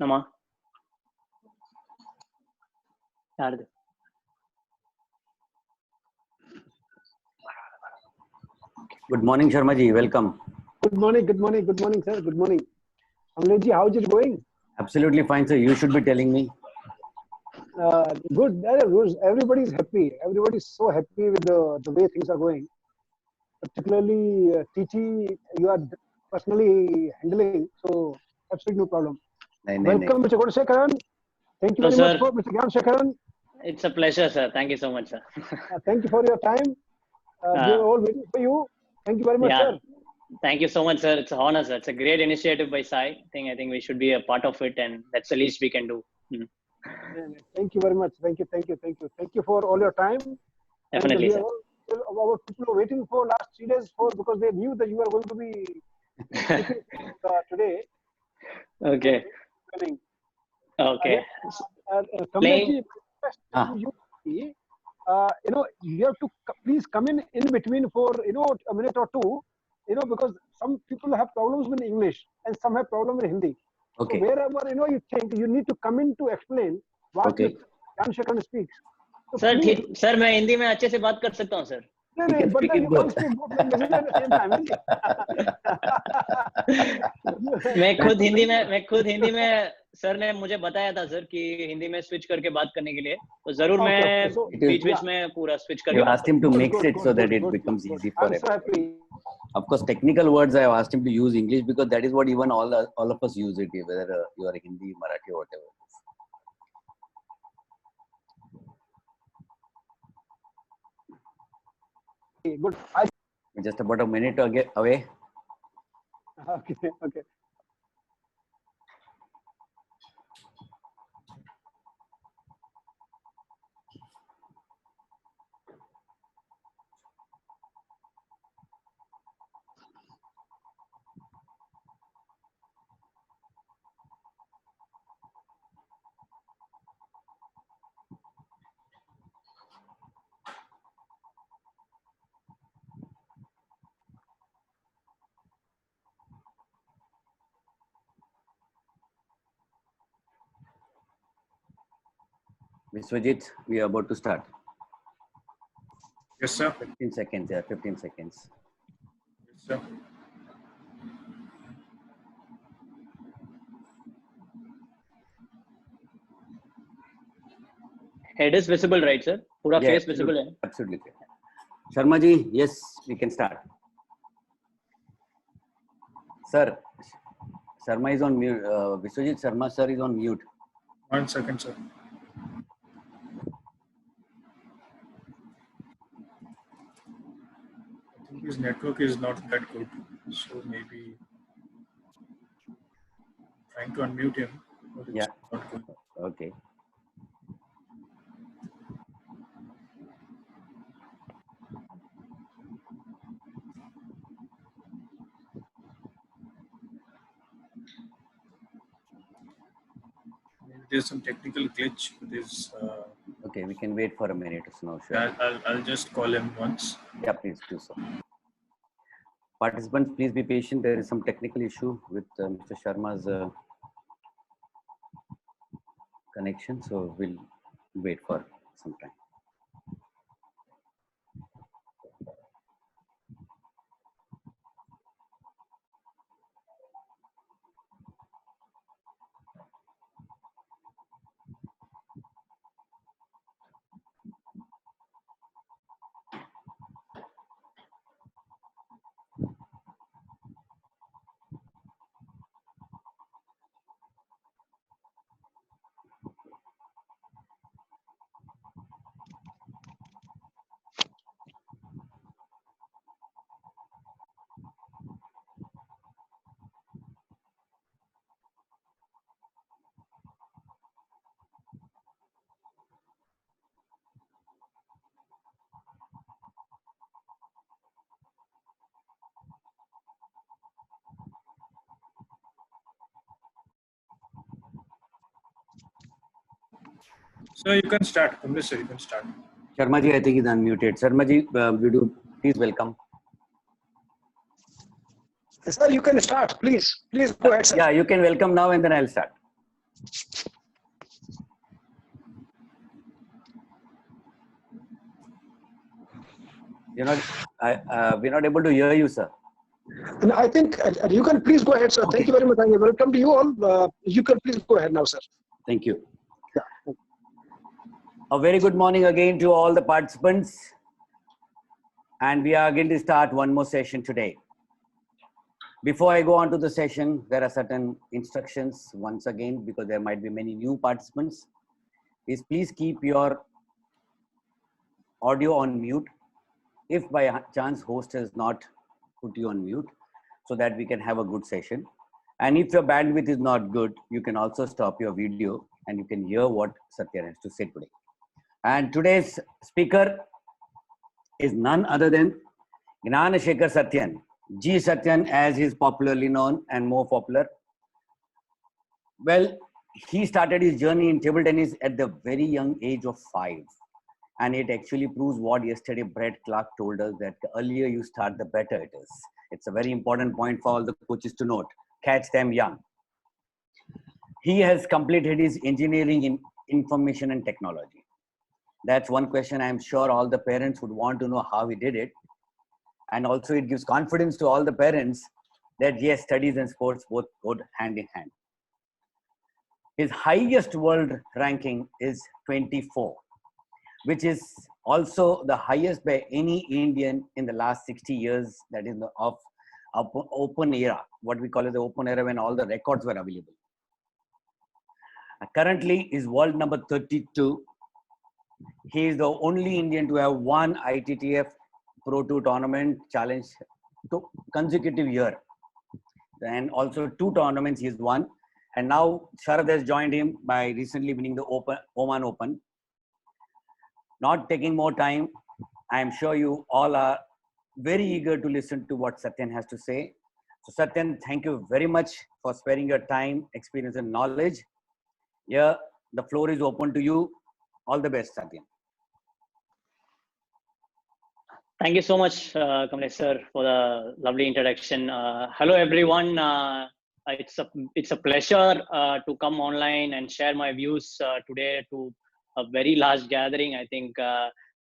ನಮ್ಮ ಯಾರ್ದು? Good morning, Sharma ji. Welcome. Good morning, sir. Good morning. Amlesh ji, how is it going? Absolutely fine, sir. You should be telling me. Good. Everybody is happy. Everybody is so happy with the way things are going. Particularly teaching, you are personally handling, so absolutely no problem. Welcome, Mr. Gunasekaran. Thank you very much for Mr. Gunasekaran. It's a pleasure, sir. Thank you so much, sir. Thank you for your time. We are all waiting for you. Thank you very much, sir. Thank you so much, sir. It's an honor, sir. It's a great initiative by Sai. I think we should be a part of it, and that's the least we can do. Thank you very much. Thank you for all your time. Definitely, sir. Our people are waiting for last 3 days because they knew that you are going to be today. Okay. Okay. You have to please come in between for a minute or two, because some people have problems with English and some have problem with Hindi. Okay. So wherever you think you need to come in to explain what Gunasekaran speaks. So sir मैं हिंदी में अच्छे से बात कर सकता हूँ sir. नहीं, but then you can't speak both languages at the same time. मैं खुद हिंदी में सर ने मुझे बताया था सर कि हिंदी में स्विच करके बात करने के लिए, तो जरूर मैं बीच में पूरा स्विच करके. You asked him to mix it so that it becomes easy for everyone. Of course, technical words I have asked him to use English because that is what even all of us use it, whether you are Hindi, Marathi, or whatever. Good. Just about a minute away. Okay. Vishwajit, we are about to start. Yes, sir. 15 seconds. Yeah, 15 seconds. Yes, sir. Head is visible, right, sir? Pura face visible hai. Absolutely. Sharma ji, yes, we can start. Sir, Sharma is on mute. Vishwajit Sharma sir is on mute. 1 second, sir. I think his network is not that good, so maybe trying to unmute him. But it's not good. Okay. There's some technical glitch with his. Okay, we can wait for a minute. It's no sure. I'll just call him once. Yeah, please do so. Participants, please be patient. There is some technical issue with Mr. Sharma's connection, so we'll wait for some time. So you can start. Kamlesh sir, you can start. Sharma ji, I think is unmuted. Sharma ji, would you please welcome? Sir, you can start, please. Please go ahead, sir. Yeah, you can welcome now and then I'll start. You're not, we're not able to hear you, sir. And I think you can please go ahead, sir. Okay. Thank you very much. Welcome to you all. You can please go ahead now, sir. Thank you. Yeah. A very good morning again to all the participants. And we are going to start one more session today. Before I go on to the session, there are certain instructions once again, because there might be many new participants. Is please keep your audio on mute. If by chance host has not put you on mute, so that we can have a good session. And if your bandwidth is not good, you can also stop your video and you can hear what Satyan has to say today. And today's speaker is none other than Gnanashekhar Satyan, G. Satyan as he is popularly known and more popular. Well, he started his journey in table tennis at the very young age of 5. And it actually proves what yesterday Brett Clark told us, that the earlier you start, the better it is. It's a very important point for all the coaches to note. Catch them young. He has completed his engineering in information and technology. That's one question I'm sure all the parents would want to know how he did it. And also it gives confidence to all the parents that yes, studies and sports both go hand in hand. His highest world ranking is 24. Which is also the highest by any Indian in the last 60 years, that is of open era, what we call it the open era, when all the records were available. Currently is world number 32. He is the only Indian to have won ITTF Pro Tour tournament challenge to consecutive year. And also 2 tournaments he's won. And now Sharad has joined him by recently winning the Oman Open. Not taking more time, I am sure you all are very eager to listen to what Satyan has to say. So Satyan, thank you very much for sparing your time, experience and knowledge. Yeah, the floor is open to you. All the best, Satyan. Thank you so much, Kamlesh sir, for the lovely introduction. Hello, everyone. It's a pleasure to come online and share my views today to a very large gathering, I think,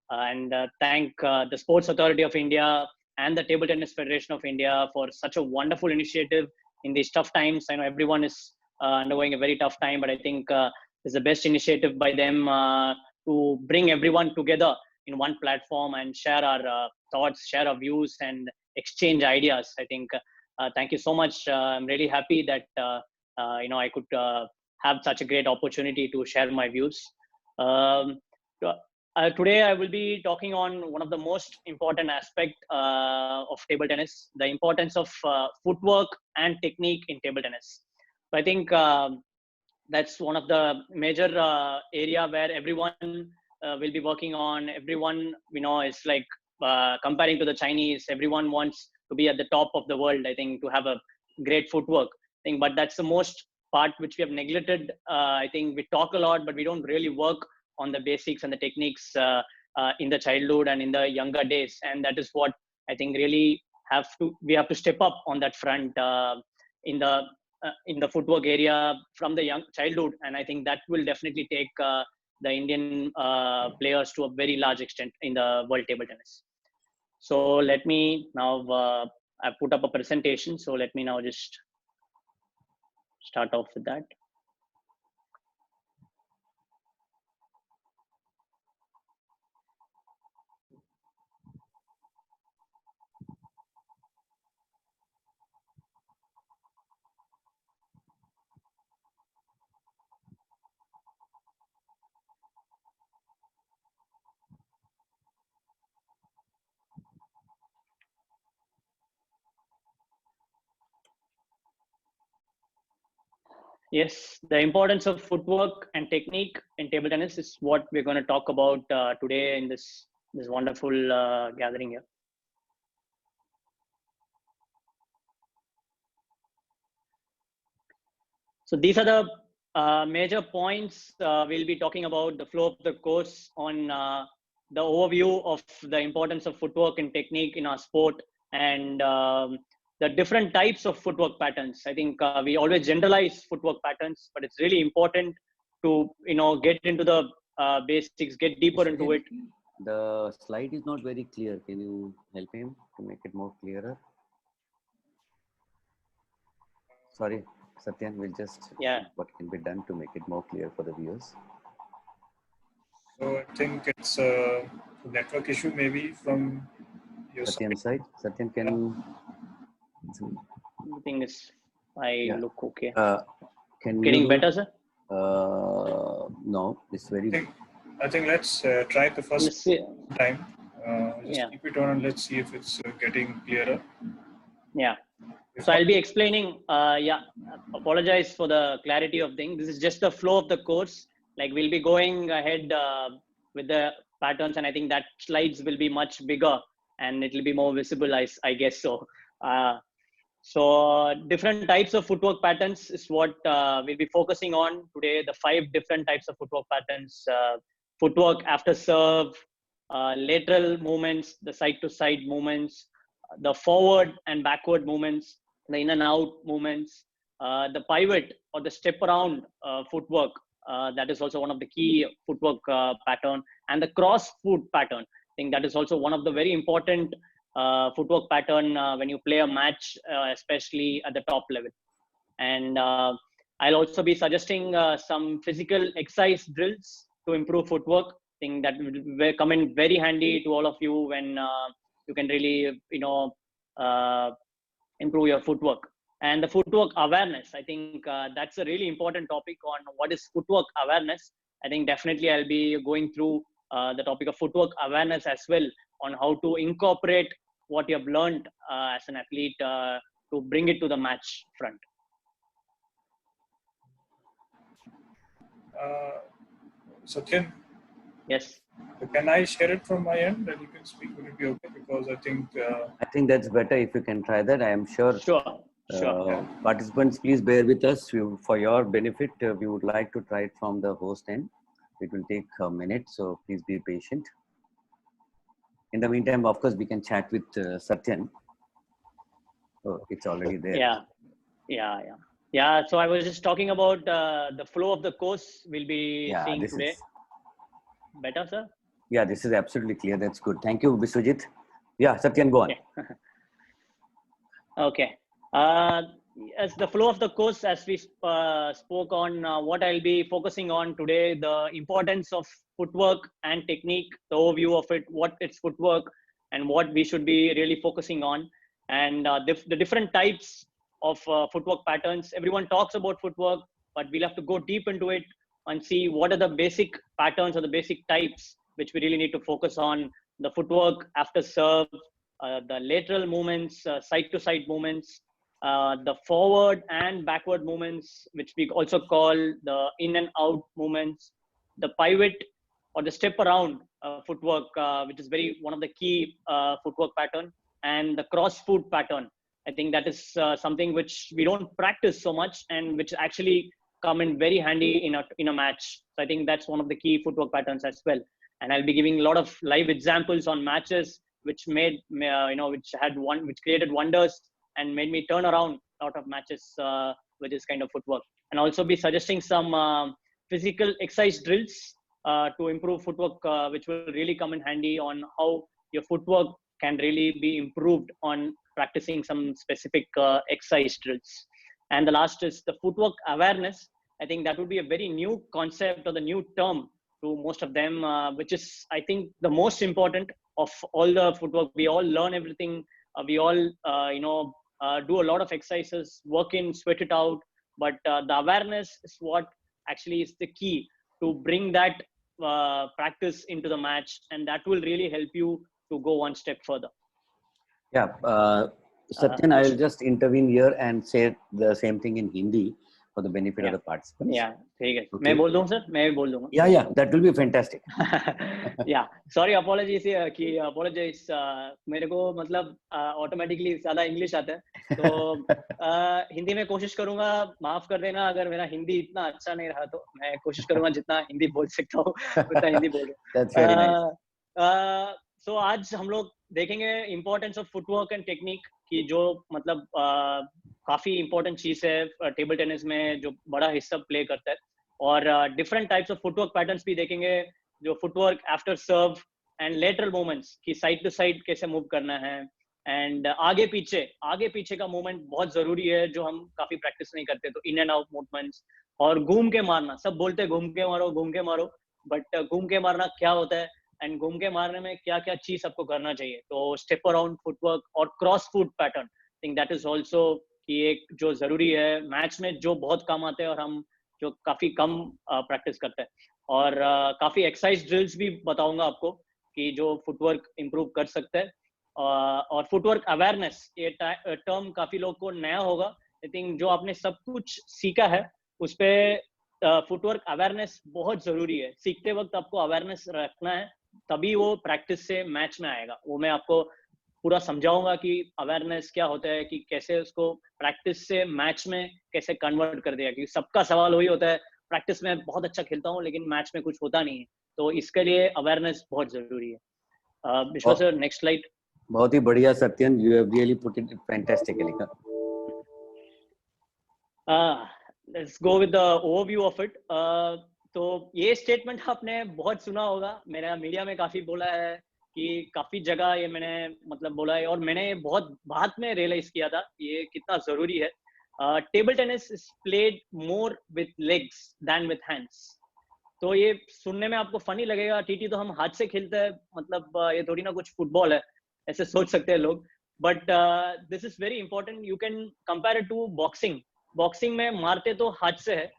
and thank the Sports Authority of India and the Table Tennis Federation of India for such a wonderful initiative in these tough times. I know everyone is undergoing a very tough time, but I think it's the best initiative by them to bring everyone together in one platform and share our thoughts, share our views, and exchange ideas. I think, thank you so much. I'm really happy that, I could have such a great opportunity to share my views. Today I will be talking on one of the most important aspect of table tennis, the importance of footwork and technique in table tennis. So I think that's one of the major area where everyone will be working on. Everyone, is like comparing to the Chinese, everyone wants to be at the top of the world, I think, to have a great footwork thing. But that's the most part which we have neglected. I think we talk a lot, but we don't really work on the basics and the techniques in the childhood and in the younger days. And that is what I think really we have to step up on that front in the footwork area from the young childhood. And I think that will definitely take the Indian players to a very large extent in the world table tennis. So let me now, I put up a presentation. So let me now just start off with that. Yes, the importance of footwork and technique in table tennis is what we're going to talk about today in this wonderful gathering here. So these are the major points, we'll be talking about the flow of the course on the overview of the importance of footwork and technique in our sport, and the different types of footwork patterns. I think we always generalize footwork patterns, but it's really important to get into the basics, get deeper into it. The slide is not very clear. Can you help him to make it more clearer? Sorry, Satyan, we'll just what can be done to make it more clear for the viewers. So I think it's a network issue maybe from your Satyan's side. Satyan, can you? The thing is, I look okay. Can getting you better, sir? No, it's very. I think let's try the first time. Just keep it on and let's see if it's getting clearer. Yeah. So I'll be explaining. Apologize for the clarity of things. This is just the flow of the course. Like we'll be going ahead with the patterns, and I think that slides will be much bigger and it will be more visible. I guess so. So different types of footwork patterns is what we'll be focusing on today. The 5 different types of footwork patterns: footwork after serve, lateral movements, the side-to-side movements, the forward and backward movements, the in and out movements, the pivot or the step around footwork. That is also one of the key footwork pattern, and the cross foot pattern. I think that is also one of the very important footwork pattern when you play a match, especially at the top level. And I'll also be suggesting some physical exercise drills to improve footwork. I think that will come in very handy to all of you when you can really, improve your footwork. And the footwork awareness, I think that's a really important topic on what is footwork awareness. I think definitely I'll be going through the topic of footwork awareness as well, on how to incorporate what you have learned as an athlete to bring it to the match front. Satyan? Yes. Can I share it from my end and you can speak? Will it be okay? Because I think that's better if you can try that. I am sure. Sure. Participants, please bear with us. For your benefit, we would like to try it from the host end. It will take a minute, so please be patient. In the meantime, of course, we can chat with Satyan. Oh, it's already there. Yeah. So I was just talking about the flow of the course we'll be seeing today. Better, sir? Yeah, this is absolutely clear. That's good. Thank you, Biswajit. Yeah, Satyan, go on. Okay. As the flow of the course, as we spoke on, what I'll be focusing on today, the importance of footwork and technique, the overview of it, what it's footwork, and what we should be really focusing on, and the different types of footwork patterns. Everyone talks about footwork, but we'll have to go deep into it and see what are the basic patterns or the basic types which we really need to focus on. The footwork after serve, the lateral movements, side-to-side movements, the forward and backward movements, which we also call the in and out movements, the pivot or the step around footwork, which is one of the key footwork pattern, and the cross foot pattern. I think that is something which we don't practice so much and which actually come in very handy in a match. So I think that's one of the key footwork patterns as well. And I'll be giving a lot of live examples on matches which which created wonders and made me turn around a lot of matches with this kind of footwork. And also be suggesting some physical exercise drills to improve footwork, which will really come in handy on how your footwork can really be improved on practicing some specific exercise drills. And the last is the footwork awareness. I think that would be a very new concept or the new term to most of them, which is, I think, the most important of all the footwork. We all learn everything. We all, do a lot of exercises, work in, sweat it out. But the awareness is what actually is the key to bring that practice into the match. And that will really help you to go one step further. Yeah. Satyan, I will just intervene here and say the same thing in Hindi. for the benefit of the participants. Yeah, ठीक है. Okay. मैं बोल दूँ sir, मैं भी बोल दूँगा. Yeah, that will be fantastic. Yeah, sorry, apologies कि apologize. मेरे को मतलब automatically ज़्यादा इंग्लिश आता है, तो हिंदी में कोशिश करूँगा. माफ कर देना अगर मेरा हिंदी इतना अच्छा नहीं रहा, तो मैं कोशिश करूँगा जितना हिंदी बोल सकता हूँ उतना हिंदी बोलूँ. That's very nice. So आज हम लोग देखेंगे importance of footwork and technique कि जो मतलब काफी इंपॉर्टेंट चीज है टेबल टेनिस में, जो बड़ा हिस्सा प्ले करता है. और different types of footwork patterns भी देखेंगे, जो footwork after serve and lateral movements कि साइड टू साइड कैसे मूव करना है, एंड आगे पीछे का मूवमेंट बहुत जरूरी है जो हम काफी प्रैक्टिस नहीं करते. तो इन एंड आउट मूवमेंट्स और घूम के मारना. सब बोलते हैं घूम के मारो, बट घूम के मारना क्या होता है एंड घूम के मारने में क्या क्या चीज आपको करना चाहिए. तो स्टेप अराउंड फुटवर्क और cross foot pattern, think that is also कि एक जो जरूरी है मैच में, जो बहुत कम आते हैं और हम जो काफी कम प्रैक्टिस करते हैं. और काफी एक्सरसाइज ड्रिल्स भी बताऊंगा आपको कि जो फुटवर्क इंप्रूव कर सकते हैं. और फुटवर्क अवेयरनेस, ये टर्म काफी लोग को नया होगा. आई थिंक जो आपने सब कुछ सीखा है उस पे फुटवर्क अवेयरनेस बहुत जरूरी है. सीखते वक्त आपको अवेयरनेस रखना है, तभी वो प्रैक्टिस से मैच में आएगा. वो मैं आपको पूरा समझाऊंगा कि अवेयरनेस क्या होता है, कि कैसे उसको प्रैक्टिस से मैच में कैसे कन्वर्ट कर दिया. क्योंकि सबका सवाल वही होता है, प्रैक्टिस में बहुत अच्छा खेलता हूँ लेकिन मैच में कुछ होता नहीं है. तो इसके लिए अवेयरनेस बहुत जरूरी है. विश्वास सर, नेक्स्ट स्लाइड. बहुत ही बढ़िया Sathiyan, you have really put it fantastically. Let's go with the overview of it. तो ये स्टेटमेंट आपने बहुत सुना होगा, मेरा मीडिया में काफी बोला है कि काफी जगह ये मैंने मतलब बोला है, और मैंने बहुत बाद में रियलाइज किया था ये कितना जरूरी है. Table tennis is played more with legs than with hands. तो ये सुनने में आपको फनी लगेगा, टीटी तो हम हाथ से खेलते हैं, मतलब ये थोड़ी ना कुछ फुटबॉल है, ऐसे सोच सकते हैं लोग. But this is very important. You can compare it to boxing. Boxing में मारते तो हाथ से है,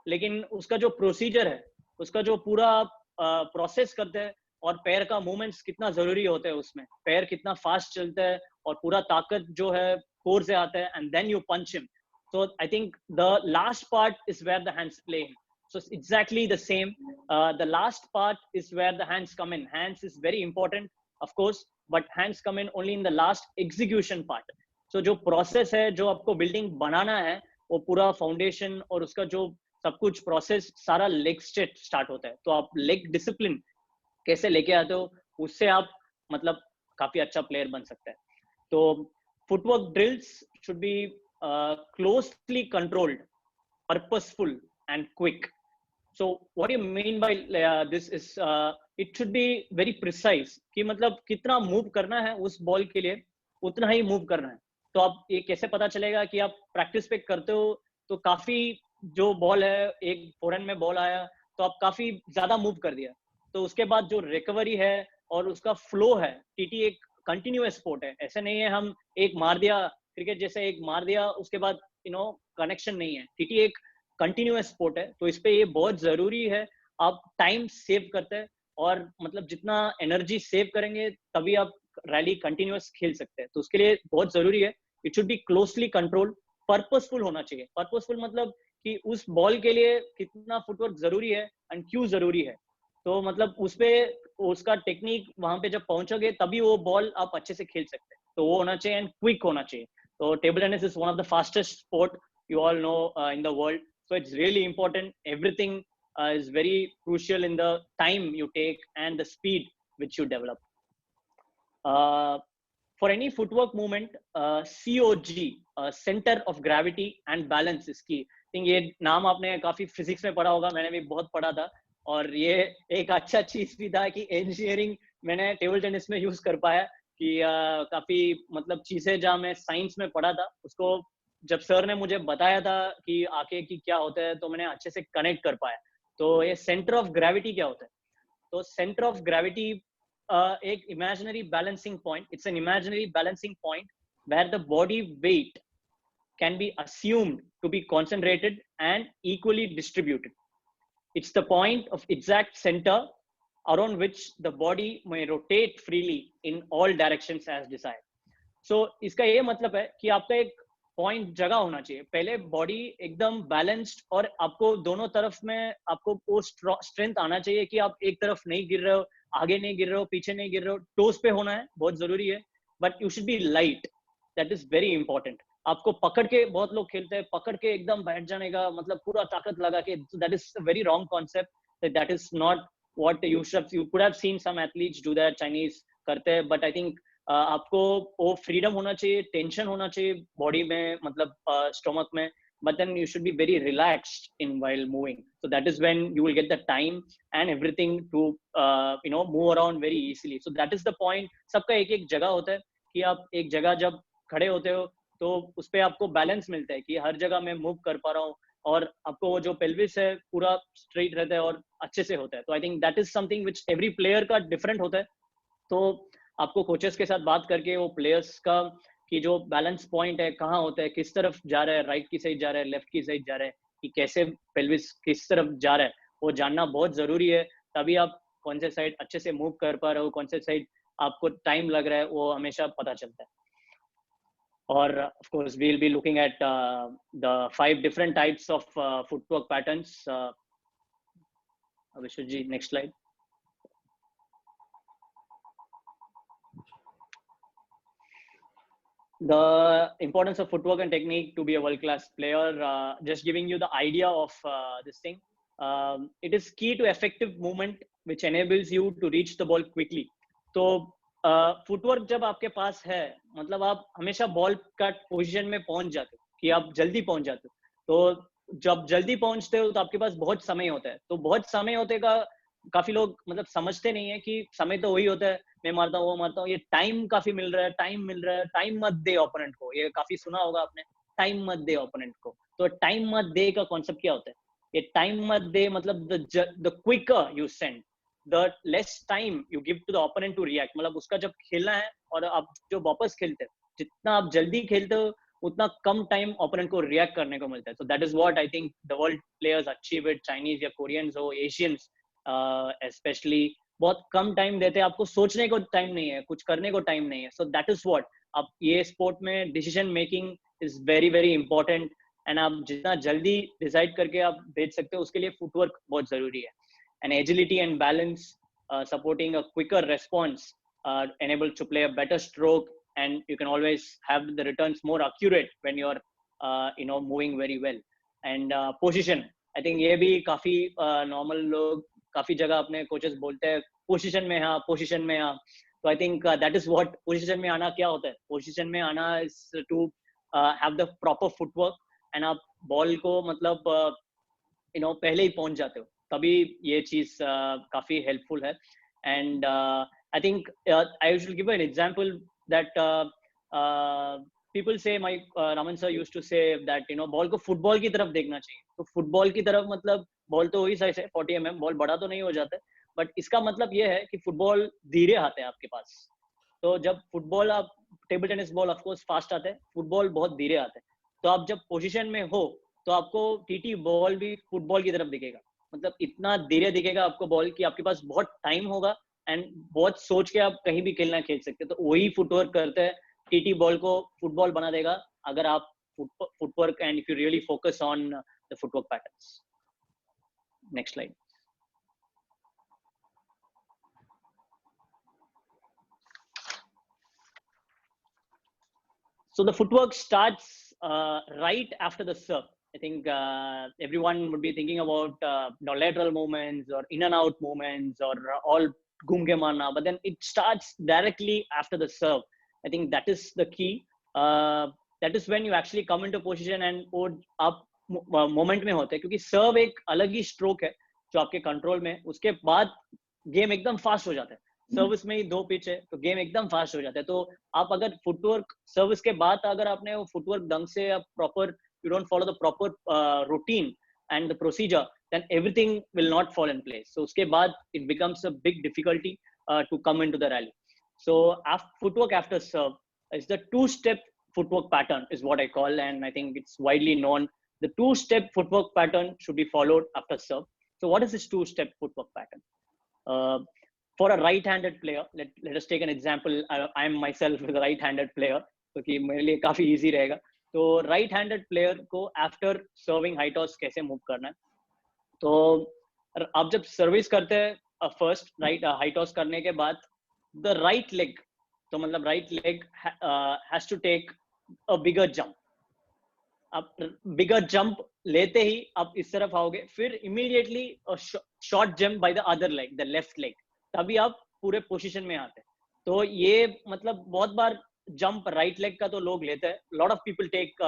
लेकिन उसका जो प्रोसीजर है, उसका जो पूरा प्रोसेस करते हैं, और पैर का मूवमेंट्स कितना जरूरी होता है उसमें, पैर कितना फास्ट चलता है और पूरा ताकत जो है कोर से आता है, and then you punch him. So I think the last part is where the hands play. So it's exactly the same. The last part is where the hands come in. Hands is very important, of course, but hands come in only in the last execution part. So जो process है, जो आपको building बनाना है, वो पूरा foundation और उसका जो सब कुछ process सारा leg से start होता है. तो आप leg discipline कैसे लेके आते हो, उससे आप मतलब काफी अच्छा प्लेयर बन सकते हैं. तो footwork drills should be closely controlled, purposeful and quick. So what do you mean by this is it should be very precise कि मतलब कितना मूव करना है उस बॉल के लिए, उतना ही मूव करना है. तो आप ये कैसे पता चलेगा कि आप प्रैक्टिस पे करते हो तो काफी जो बॉल है, एक फोरहैंड में बॉल आया तो आप काफी ज्यादा मूव कर दिया, तो उसके बाद जो रिकवरी है और उसका फ्लो है, टीटी एक कंटिन्यूअस स्पोर्ट है. ऐसे नहीं है हम एक मार दिया, क्रिकेट जैसे एक मार दिया उसके बाद कनेक्शन नहीं है. टीटी एक कंटिन्यूअस स्पोर्ट है, तो इस पे ये बहुत जरूरी है. आप टाइम सेव करते हैं, और मतलब जितना एनर्जी सेव करेंगे तभी आप रैली कंटिन्यूअस खेल सकते हैं. तो उसके लिए बहुत जरूरी है, it should be closely controlled, purposeful होना चाहिए. पर्पसफुल मतलब कि उस बॉल के लिए कितना फुटवर्क जरूरी है एंड क्यों जरूरी है. तो मतलब उस पे उसका टेक्निक वहां पे जब पहुंचोगे तभी वो बॉल आप अच्छे से खेल सकते हैं. तो वो होना चाहिए एंड क्विक होना चाहिए. तो table tennis is one of the fastest sport you all know in the world. So it's really important. Everything is very crucial in the time you take and the speed which you develop. For any footwork movement, COG, center of gravity and balance is key. I think ये नाम आपने काफी physics में पढ़ा होगा, मैंने भी बहुत पढ़ा था. और ये एक अच्छा चीज भी था कि इंजीनियरिंग मैंने टेबल टेनिस में यूज कर पाया, कि काफी मतलब चीजें जहाँ मैं साइंस में पढ़ा था, उसको जब सर ने मुझे बताया था कि आके कि क्या होता है, तो मैंने अच्छे से कनेक्ट कर पाया. तो ये सेंटर ऑफ ग्रेविटी क्या होता है? तो सेंटर ऑफ ग्रेविटी एक imaginary balancing point. It's an imaginary balancing point where the body weight can be assumed to be concentrated and equally distributed. It's the point of exact center around which the body may rotate freely in all directions as desired. So इसका ये मतलब है कि आपका एक point जगह होना चाहिए। पहले बॉडी एकदम बैलेंस्ड और आपको दोनों तरफ में आपको वो स्ट्रेंथ आना चाहिए कि आप एक तरफ नहीं गिर रहे हो, आगे नहीं गिर रहे हो, पीछे नहीं गिर रहे हो। टोस पे होना है, बहुत जरूरी है, but you should be light, that is very important. आपको पकड़ के, बहुत लोग खेलते हैं पकड़ के एकदम बैठ जाने का, मतलब पूरा ताकत लगा के, that is a very wrong concept, that is not what you could have seen some athletes do that, Chinese करते हैं, बट आई थिंक आपको वो फ्रीडम होना चाहिए, टेंशन होना चाहिए बॉडी में, मतलब स्टोमक में, but then you should be very relaxed in while moving, so that is when you will get the time and everything to move around very easily. So that is the point. सबका एक एक जगह होता है कि आप एक जगह जब खड़े होते हो तो उस पे आपको बैलेंस मिलता है कि हर जगह मैं मूव कर पा रहा हूँ, और आपको वो जो पेल्विस है पूरा स्ट्रेट रहता है और अच्छे से होता है। तो I think that is something which every player का डिफरेंट होता है। तो आपको कोचेस के साथ बात करके वो प्लेयर्स का कि जो बैलेंस पॉइंट है कहाँ होता है, किस तरफ जा रहा है, राइट की साइड जा रहा है, लेफ्ट की साइड जा रहा है, कि कैसे पेल्विस किस तरफ जा रहा है, वो जानना बहुत जरूरी है। तभी आप कौन से साइड अच्छे से मूव कर पा रहे हो, कौन से साइड आपको टाइम लग रहा है, वो हमेशा पता चलता है। और of course we'll be looking at the 5 different types of footwork patterns. Vishwajit, next slide. The importance of footwork and technique to be a world-class player, just giving you the idea of this thing. It is key to effective movement which enables you to reach the ball quickly. तो footwork जब आपके पास है, मतलब आप हमेशा ball का position में पहुंच जाते हो, कि आप जल्दी पहुंच जाते हो। तो जब जल्दी पहुंचते हो तो आपके पास बहुत समय होता है। तो बहुत समय होते का काफी लोग मतलब समझते नहीं है कि समय तो वही होता है, मैं मारता हूँ वो मारता हूँ, ये टाइम काफी मिल रहा है, टाइम मिल रहा है, टाइम मत दे ओपोनेंट को, ये काफी सुना होगा आपने, टाइम मत दे ओपोनेंट को। तो टाइम मत दे का कॉन्सेप्ट क्या होता है? ये टाइम मत दे मतलब the quicker you send, the less time you give to the opponent to react, मतलब उसका जब खेलना है और आप जो वापस खेलते हो, जितना आप जल्दी खेलते हो उतना कम टाइम ओपोनेंट को रिएक्ट करने को मिलता है। So that is what I think the world players achieve it, Chinese या कोरियंस हो, एशियंस स्पेशली, बहुत कम टाइम देते हैं, आपको सोचने को टाइम नहीं है, कुछ करने को टाइम नहीं है। सो दैट इज व्हाट, आप ये स्पोर्ट में decision making is very very important, and आप जितना जल्दी डिसाइड करके आप भेज सकते हो उसके लिए फुटवर्क बहुत जरूरी है। And agility and balance, supporting a quicker response, enabled to play a better stroke, and you can always have the returns more accurate when you're moving very well. And position, I think ये भी काफी normal लोग काफी जगह अपने coaches बोलते हैं position में हाँ, position में हाँ। तो I think that is what position में आना क्या होता है? Position में आना is to have the proper footwork, and आप ball को मतलब पहले ही पहुंच जाते हो, तभी ये चीज काफी हेल्पफुल है। And I think I will give an example that people say, my Raman sir used to say that ball को फुटबॉल की तरफ देखना चाहिए। तो फुटबॉल की तरफ मतलब बॉल तो वही साइज है 40 mm, बॉल बड़ा तो नहीं हो जाता, बट इसका मतलब ये है कि फुटबॉल धीरे आते हैं आपके पास। तो जब फुटबॉल, आप table tennis ball of course fast आते हैं, फुटबॉल बहुत धीरे आते हैं। तो आप जब पोजिशन में हो तो आपको टीटी बॉल भी फुटबॉल की तरफ दिखेगा, मतलब इतना धीरे दिखेगा आपको बॉल की, आपके पास बहुत टाइम होगा एंड बहुत सोच के आप कहीं भी खेलना खेल सकते हैं। तो वही फुटवर्क करते हैं, टीटी बॉल को फुटबॉल बना देगा अगर आप footwork and if you really focus on the footwork patterns. Next slide. So the footwork starts right after the serve. I think everyone would be thinking about lateral movements or in and out movements or all ghum ke marna, but then it starts directly after the serve. I think that is the key. That is when you actually come into position and वो आप moment में होते हैं, क्योंकि सर्व एक अलग ही stroke है जो आपके कंट्रोल में, उसके बाद गेम एकदम फास्ट हो जाता है। सर्विस में ही 2 पिच है तो गेम एकदम फास्ट हो जाता है। तो आप अगर फुटवर्क सर्विस के बाद अगर आपने वो फुटवर्क ढंग से proper, you don't follow the proper routine and the procedure, then everything will not fall in place. So uske baad it becomes a big difficulty to come into the rally. So footwork after serve is the 2-step footwork pattern is what I call, and I think it's widely known. The 2-step footwork pattern should be followed after serve. So what is this 2-step footwork pattern? For a right-handed player, let us take an example. I am myself a right-handed player, क्योंकि मेरे लिए काफी easy रहेगा. तो right handed player को after serving high toss कैसे move करना है, तो आप जब सर्विस करते हैं फर्स्ट राइट हाई टॉस करने के बाद द राइट लेग, तो मतलब right leg has to take a bigger jump. आप बिगर जंप लेते ही आप इस तरफ आओगे, फिर immediately short jump by the other leg, the left leg, तभी आप पूरे पोजीशन में आते हैं। तो ये मतलब बहुत बार जंप राइट लेग का तो लोग लेते हैं, lot of people take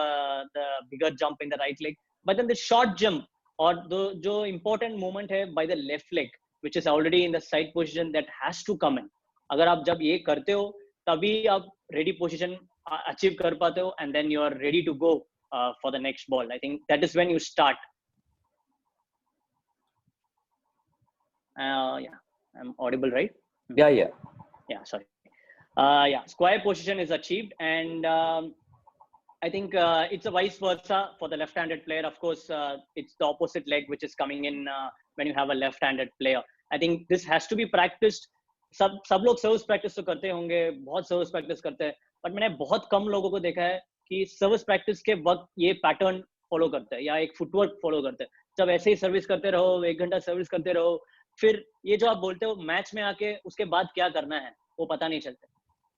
the bigger jump in the right leg, but then the short jump और जो इम्पोर्टेंट मूवमेंट है by the left leg which is already in the side position, that has to come in. अगर आप जब ये करते हो तभी आप रेडी पोजीशन अचीव कर पाते हो, and then you are ready to go for the next ball. I think that is when you start. Yeah, I'm audible, right? Yeah, sorry. Yeah, square position is achieved, and I think it's a vice versa for the left-handed player. Of course, it's the opposite leg which is coming in when you have a left-handed player. I think this has to be practiced. सब लोग service practice तो करते होंगे, बहुत service practice करते हैं, but मैंने बहुत कम लोगों को देखा है कि सर्विस प्रैक्टिस के वक्त ये पैटर्न फॉलो करते हैं या एक फुटवर्क फॉलो करते हैं। जब ऐसे ही सर्विस करते रहो, 1 घंटा सर्विस करते रहो, फिर ये जो आप बोलते हो मैच में आके उसके बाद क्या करना है वो पता नहीं चलता।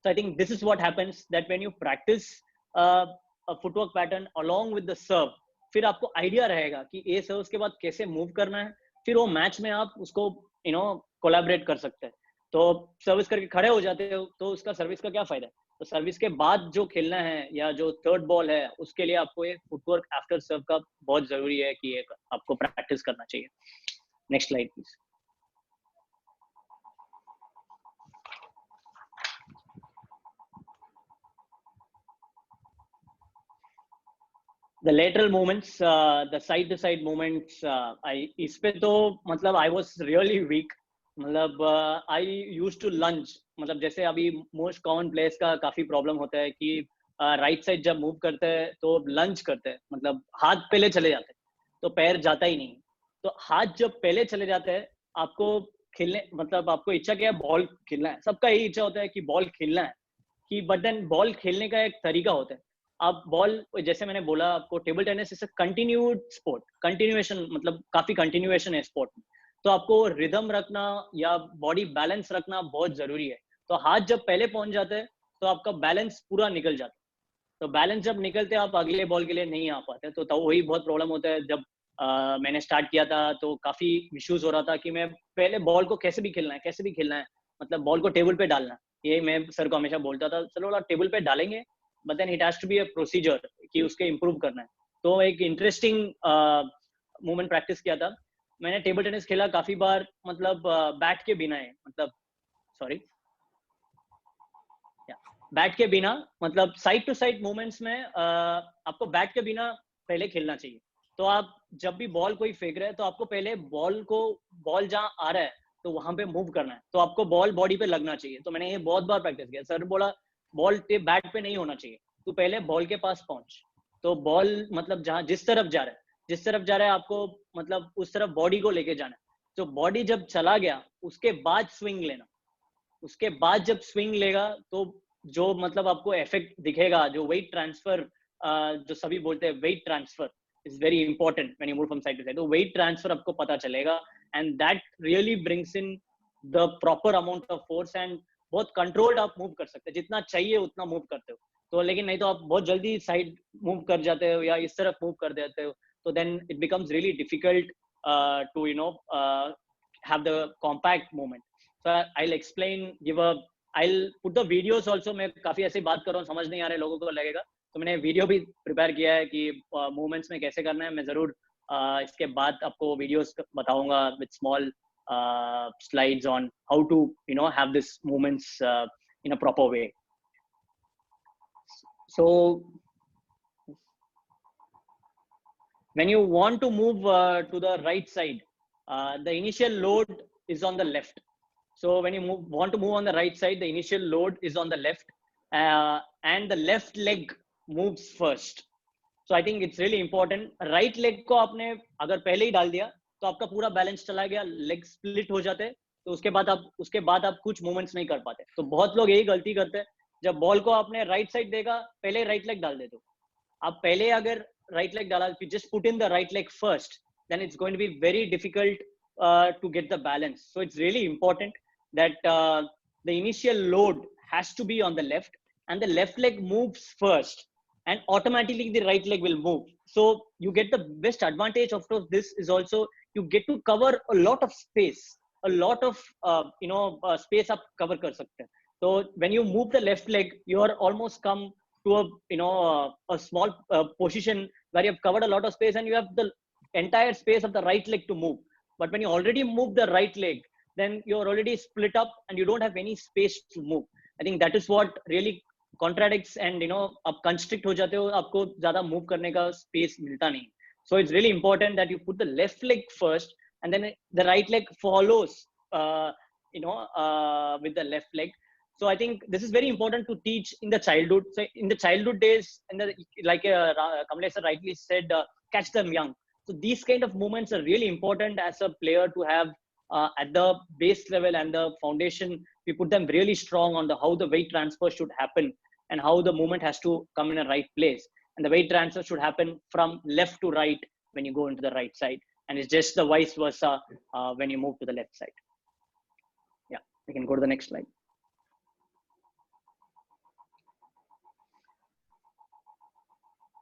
So I think this is what happens, that when you practice a footwork pattern along with the serve, फिर आपको आइडिया रहेगा कि ये सर्व के बाद कैसे मूव करना है, फिर वो मैच में आप उसको कोलैबोरेट कर सकते हैं। तो सर्विस करके खड़े हो जाते हो तो उसका सर्विस का क्या फायदा है? तो सर्विस के बाद जो खेलना है या जो थर्ड बॉल है उसके लिए आपको एक फुटवर्क आफ्टर सर्व का बहुत जरूरी है कि एक आपको प्रैक्टिस करना चाहिए। Next slide please. The lateral movements, the side to side movements, इस पे तो मतलब I was really weak. मतलब I used to lunge, मतलब जैसे अभी मोस्ट कॉमन प्लेयर्स का काफी प्रॉब्लम होता है कि राइट साइड जब मूव करते हैं तो लंज करते हैं, मतलब हाथ पहले चले जाते हैं तो पैर जाता ही नहीं। तो हाथ जब पहले चले जाते हैं आपको खेलने, मतलब आपको इच्छा क्या है? बॉल खेलना है, सबका यही इच्छा होता है कि बॉल खेलना है, कि बट देन बॉल खेलने का एक तरीका होता है। आप बॉल, जैसे मैंने बोला आपको, table tennis is a continued sport, continuation मतलब काफी कंटिन्यूएशन है स्पोर्ट में, तो आपको रिदम रखना या बॉडी बैलेंस रखना बहुत जरूरी है। तो हाथ जब पहले पहुंच जाते हैं तो आपका बैलेंस पूरा निकल जाता है। तो बैलेंस जब निकलते आप अगले बॉल के लिए नहीं आ पाते, तो वही बहुत प्रॉब्लम होता है। जब मैंने स्टार्ट किया था तो काफी इश्यूज हो रहा था कि मैं पहले बॉल को कैसे भी खेलना है, कैसे भी खेलना है, मतलब बॉल को टेबल पे डालना, ये मैं सर को हमेशा बोलता था, चलो टेबल पे डालेंगे, but then it has to be a procedure कि उसके इम्प्रूव करना है। तो एक इंटरेस्टिंग मूवमेंट प्रैक्टिस किया था मैंने। टेबल टेनिस खेला काफी बार, मतलब बैट के बिना है, मतलब सॉरी बैट के बिना, मतलब साइड टू साइड मूवमेंट्स में आपको बैट के बिना पहले खेलना चाहिए। तो आप जब भी बॉल कोई फेंक रहे हैं तो आपको पहले बॉल जहाँ आ रहा है तो वहां पे मूव करना है, तो आपको बॉल बॉडी पे लगना चाहिए। तो मैंने ये बहुत बार प्रैक्टिस किया। सर बोला बॉल बैट पे नहीं होना चाहिए, तू पहले बॉल के पास पहुंच। तो बॉल मतलब जहां जिस तरफ जा रहा है आपको मतलब उस तरफ बॉडी को लेके जाना है। तो बॉडी जब चला गया उसके बाद स्विंग लेना, उसके बाद जब स्विंग लेगा तो जो मतलब आपको इफेक्ट दिखेगा, जो वेट ट्रांसफर, जो सभी बोलते हैं weight transfer is very important when you move from side to side. तो वेट ट्रांसफर आपको पता चलेगा, and that really brings in the proper amount of force, and बहुत कंट्रोल्ड आप मूव कर सकते हैं, जितना चाहिए उतना मूव करते हो। तो लेकिन नहीं तो आप बहुत जल्दी साइड मूव कर जाते हो या इस तरफ मूव कर देते हो, तो then it becomes really difficult to have the compact movement. So I'll explain, I'll put the videos also. मैं काफी ऐसी बात कर रहा हूँ, समझ नहीं आ रहे लोगों को लगेगा, तो मैंने वीडियो भी प्रिपेयर किया है कि मूवमेंट्स में कैसे करना है। मैं जरूर इसके बाद आपको वीडियोस बताऊंगा with small slides on how to have this movements in a proper way. So when you want to move to the right side, the initial load is on the left. So when you want to move on the right side, the initial load is on the left, and the left leg moves first. So I think it's really important. Right leg को आपने अगर पहले ही डाल दिया तो आपका पूरा balance चला गया, लेग स्प्लिट हो जाते, तो उसके बाद आप कुछ मूवमेंट्स नहीं कर पाते। तो बहुत लोग यही गलती करते हैं, जब बॉल को आपने राइट साइड देगा पहले राइट लेग डाल देते हो, आप पहले अगर right leg डाला, if you just put in the right leg first, then it's going to be very difficult to get the balance. So it's really important that the initial load has to be on the left, and the left leg moves first, and automatically the right leg will move. So you get the best advantage of this is also you get to cover a lot of space, a lot of space up cover kar sakte. So when you move the left leg, you are almost come to a small position where you have covered a lot of space and you have the entire space of the right leg to move. But when you already move the right leg, then you're already split up and you don't have any space to move. I think that is what really contradicts, and आप constrict हो जाते हो, आपको ज़्यादा move करने का space मिलता नहीं. So it's really important that you put the left leg first, and then the right leg follows, with the left leg. So I think this is very important to teach in the childhood. So in the childhood days, and like Kamlesh rightly said, catch them young. So these kind of movements are really important as a player to have at the base level and the foundation. We put them really strong on how the weight transfer should happen and how the movement has to come in a right place. And the weight transfer should happen from left to right when you go into the right side. And it's just the vice versa when you move to the left side. Yeah, we can go to the next slide.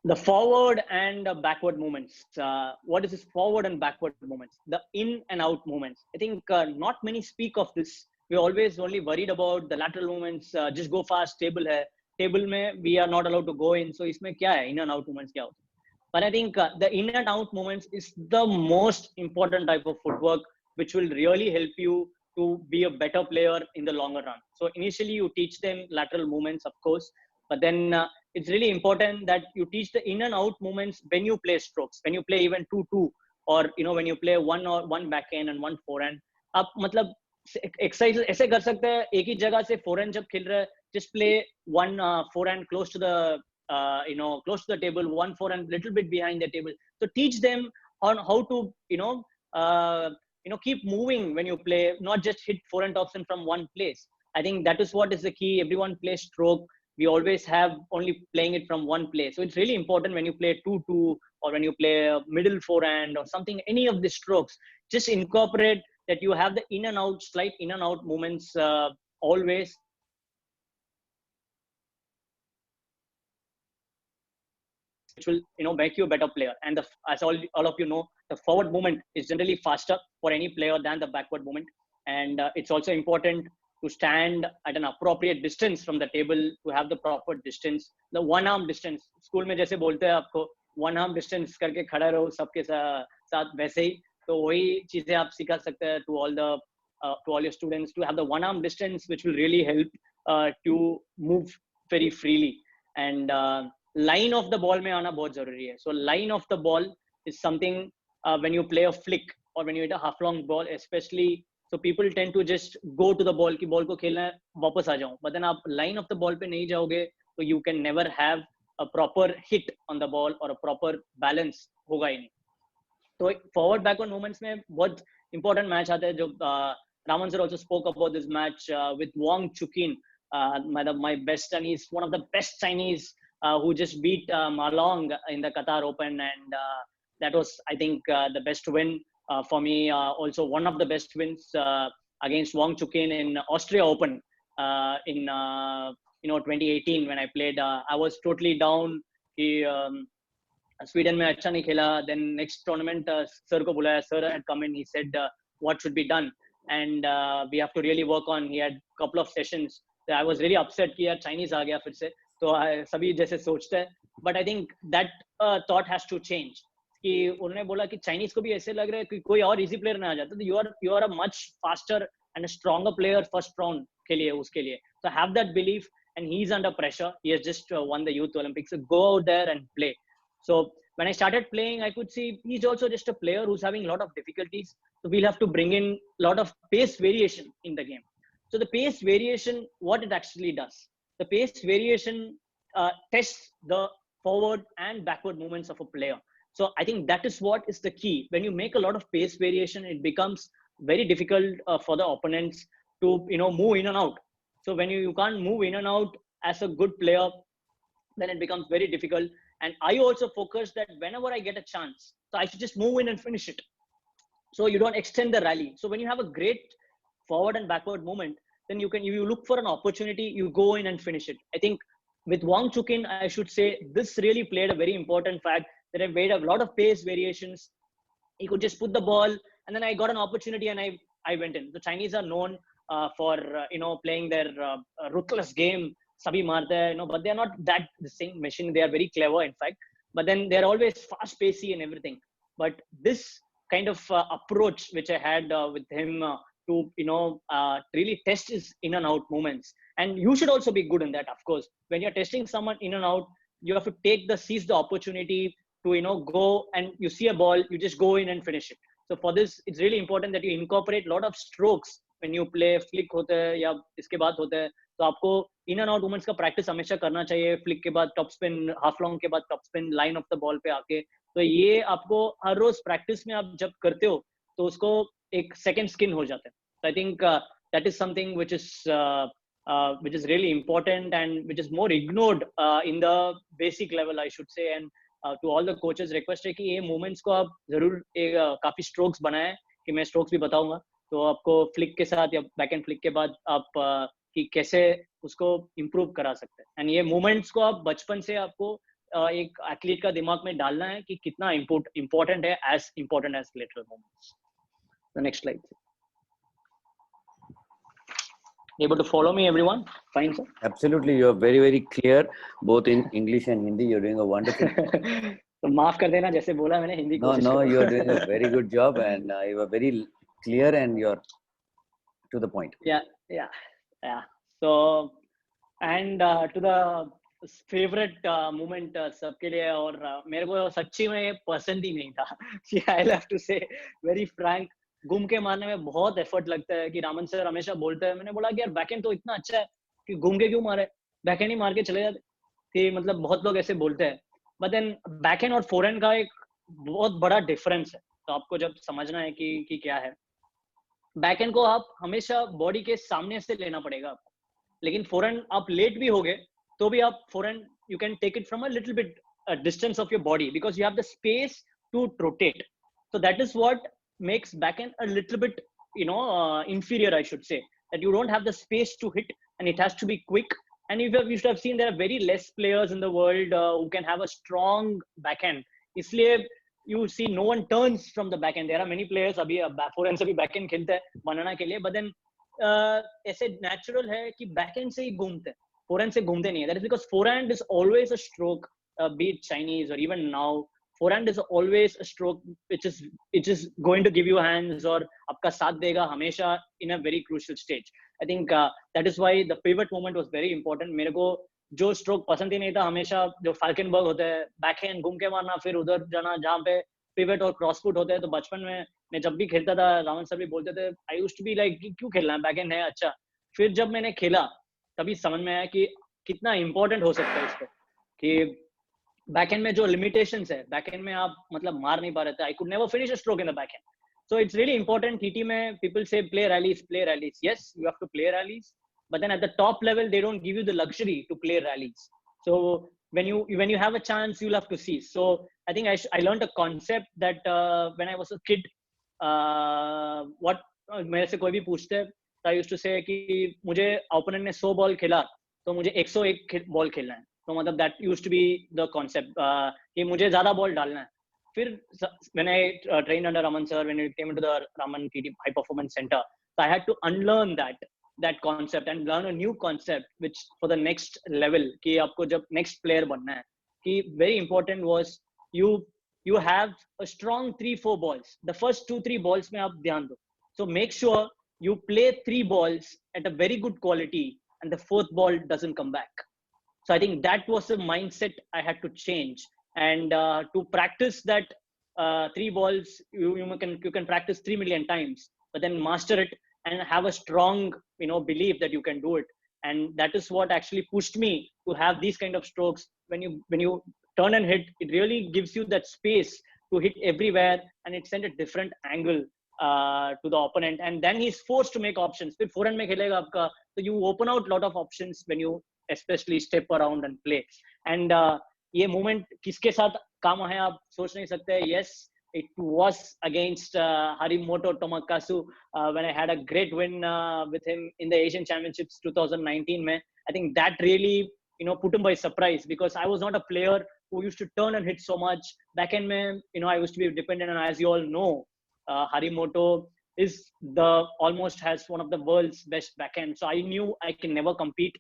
The forward and backward movements. What is this forward and backward movements? The in and out movements. I think not many speak of this. We're always only worried about the lateral movements. Just go fast, table hai. Table mein we are not allowed to go in. So isme kya hai? In and out movements kya hota? But I think the in and out movements is the most important type of footwork, which will really help you to be a better player in the longer run. So initially you teach them lateral movements, of course, but then it's really important that you teach the in and out movements when you play strokes, when you play even 2-2, or when you play one backhand and one forehand. आप मतलब exercise ऐसे कर सकते हैं, एक ही जगह से forehand जब खेल रहे हैं, just play one forehand close to the close to the table, one forehand little bit behind the table. So teach them on how to keep moving when you play, not just hit forehand option from one place. I think that is what is the key. Everyone plays stroke. We always have only playing it from one place. So it's really important when you play 2-2 or when you play a middle forehand or something, any of the strokes, just incorporate that you have the in and out, slight in and out movements always. Which will make you a better player. And as all of you know, the forward movement is generally faster for any player than the backward movement. And it's also important to stand at an appropriate distance from the table, to have the proper distance, the one arm distance. School में जैसे बोलते हैं आपको one arm distance करके खड़ा रहो सबके साथ, वैसे ही तो वही चीजें आप सिखा सकते हैं to all your students, to have the one arm distance, which will really help to move very freely. And line of the ball में आना बहुत जरूरी है. So line of the ball is something when you play a flick or when you hit a half long ball, especially. So people tend to just go to the ball कि ball को खेलना है, वापस आ जाऊं. But then आप line of the ball पे नहीं जाओगे, तो you can never have a proper hit on the ball or a proper balance होगा ही नहीं. तो forward backward movements में बहुत important match आता है जो Raman sir also spoke about this match with Wang Chuqin, my best Chinese, one of the best Chinese who just beat Ma Long in the Qatar Open, and that was, I think, the best win. For me, also one of the best wins against Wang Chuqin in Austria Open in 2018 when I played. I was totally down. Sweden में अच्छा नहीं खेला. Then next tournament, sir को बुलाया. Sir had come in. He said what should be done, and we have to really work on. He had a couple of sessions. So I was really upset कि यार Chinese आ गया फिर से. तो सभी जैसे सोचते हैं. But I think that thought has to change. कि उन्होंने बोला कि चाइनीज को भी ऐसे लग रहा है कि कोई और इजी प्लेयर ना आ जाता, तो you are a much faster and a stronger player first round के लिए उसके लिए. So have that belief, and he's under pressure. He has just won the Youth Olympics. So go out there and play. So when I started playing, I could see he's also just a player who's having a lot of difficulties. So we'll have to bring in a lot of pace variation in the game. So the pace variation, what it actually does, the pace variation tests the forward and backward movements of a player. So I think that is what is the key. When you make a lot of pace variation, it becomes very difficult for the opponents to move in and out. So when you can't move in and out as a good player, then it becomes very difficult. And I also focus that whenever I get a chance, so I should just move in and finish it. So you don't extend the rally. So when you have a great forward and backward movement, then you look for an opportunity, you go in and finish it. I think with Wang Chuqin, I should say this really played a very important fact that I made a lot of pace variations. He could just put the ball, and then I got an opportunity and I went in. The Chinese are known for playing their ruthless game. Sabhi marte hai, but they are not that the same machine. They are very clever, in fact. But then they're always fast pacey and everything. But this kind of approach which I had with him to really test his in and out movements, and you should also be good in that. Of course, when you're testing someone in and out, you have to seize the opportunity to go, and you see a ball, you just go in and finish it. So for this, it's really important that you incorporate a lot of strokes when you play. Flick होते हैं या इसके बाद होते हैं, तो आपको in and out movements का प्रैक्टिस हमेशा करना चाहिए. फ्लिक के बाद टॉप स्पिन, हाफ लॉन्ग के बाद top spin, line of the ball पे आके. तो ये आपको हर रोज प्रैक्टिस में आप जब करते हो तो उसको एक सेकंड स्किन हो जाता है. So I think that is something which is really important and which is more ignored in the basic level, I should say. And to all the coaches request है कि ये moments को आप जरूर काफी strokes बनाएं, कि मैं strokes भी बताऊंगा. तो आपको फ्लिक के साथ या बैक एंड फ्लिक के बाद आप कि कैसे उसको इम्प्रूव करा सकते हैं. एंड ये मोमेंट्स को आप बचपन से आपको एक एथलीट का दिमाग में डालना है कि कितना इम्पोर्टेंट है, as important as lateral moments. The next slide. Able to follow me, everyone? Fine, sir? Absolutely. You are very, very clear, both in English and Hindi. You're doing a wonderful job. तो माफ कर देना, जैसे बोला मैंने Hindi. No, you are doing a very good job, and you are very clear and you're to the point. Yeah. So, and to the favorite moment सबके लिए, और मेरे को सच्ची में पसंद ही नहीं था. I'll have to say very frank. घूम के मारने में बहुत एफर्ट लगता है. कि रामन सर हमेशा बोलते हैं, मैंने बोला कि यार बैकएंड तो इतना अच्छा है कि घूम के क्यों मारे, बैकएंड ही मार के चले जाते. कि मतलब बहुत लोग ऐसे बोलते हैं. बट देन बैकएंड और फोरहैंड का एक बहुत बड़ा डिफरेंस है. तो आपको जब समझना है कि क्या है. बैकएंड को आप हमेशा बॉडी के सामने से लेना पड़ेगा आपको. लेकिन फोरहैंड आप लेट भी होगे तो भी आप forehand you can take it from a little bit distance of your body, because you have the space to rotate. So that is what makes backhand a little bit inferior, I should say, that you don't have the space to hit and it has to be quick. And you should have seen there are very less players in the world who can have a strong backhand. Isliye you see no one turns from the backhand. There are many players abhi forehand se bhi backhand khelte hain banana ke liye, but then aise natural hai कि backhand se hi घूमते हैं, forehand से घूमते नहीं है. That is because forehand is always a stroke, be it Chinese or even now. Forehand is always a stroke which is going to give you hands और आपका साथ देगा हमेशा in a very crucial stage. I think that is why the pivot moment was very important. मेरे को जो stroke पसंद ही नहीं था हमेशा, जो फाल्कनबर्ग होता है, बैकहैंड घूम के मारना, फिर उधर जाना जहाँ पे पिवट और क्रॉस फुट होते हैं. तो बचपन में मैं जब भी खेलता था, रावण सर भी बोलते थे, I used to be like क्यों खेलना है, बैकहैंड है अच्छा. फिर जब मैंने खेला तभी समझ में आया कि कितना इंपॉर्टेंट हो सकता है इस पे, कि बैकएंड में जो लिमिटेशंस है, बैकएंड में आप मतलब मार नहीं पा रहे थे. I could never finish a stroke in the backhand. So it's really important. TT में people say play rallies. Yes, you have to play rallies, but then at the top level they don't give you the luxury to play rallies. So when you have a chance, you'll have to seize. So I think I learned a concept that when I was a kid, what मेरे से कोई भी पूछते, I used to say कि मुझे opponent ने 100 ball खेला तो मुझे 101 बॉल खेलना है. तो मतलब that used to be the concept, कि मुझे ज्यादा बॉल डालना है. फिर when I trained under Raman sir, when it came into the Raman TT High Performance Center, so I had to unlearn that concept and learn a new concept which for the next level, कि आपको जब next player बनना है, कि very important was you have a strong 3-4 balls. The first 2-3 balls में आप ध्यान दो. So make sure you play 3 balls at a very good quality and the 4th ball doesn't come back. So I think that was the mindset I had to change. And to practice that 3 balls, you can practice 3 million times, but then master it and have a strong, belief that you can do it. And that is what actually pushed me to have these kind of strokes. When you turn and hit, it really gives you that space to hit everywhere, and it sends a different angle to the opponent. And then he's forced to make options. Fir forehand mein khelega aapka, so you open out a lot of options when you especially step around and play. And ये moment किसके साथ काम है आप सोच नहीं सकते. Yes, it was against Harimoto Tomokazu when I had a great win with him in the Asian Championships 2019 mein. I think that really, you know, put him by surprise, because I was not a player who used to turn and hit so much. Backhand mein, you know, I used to be dependent on, as you all know, Harimoto is almost has one of the world's best backhand. So I knew I can never compete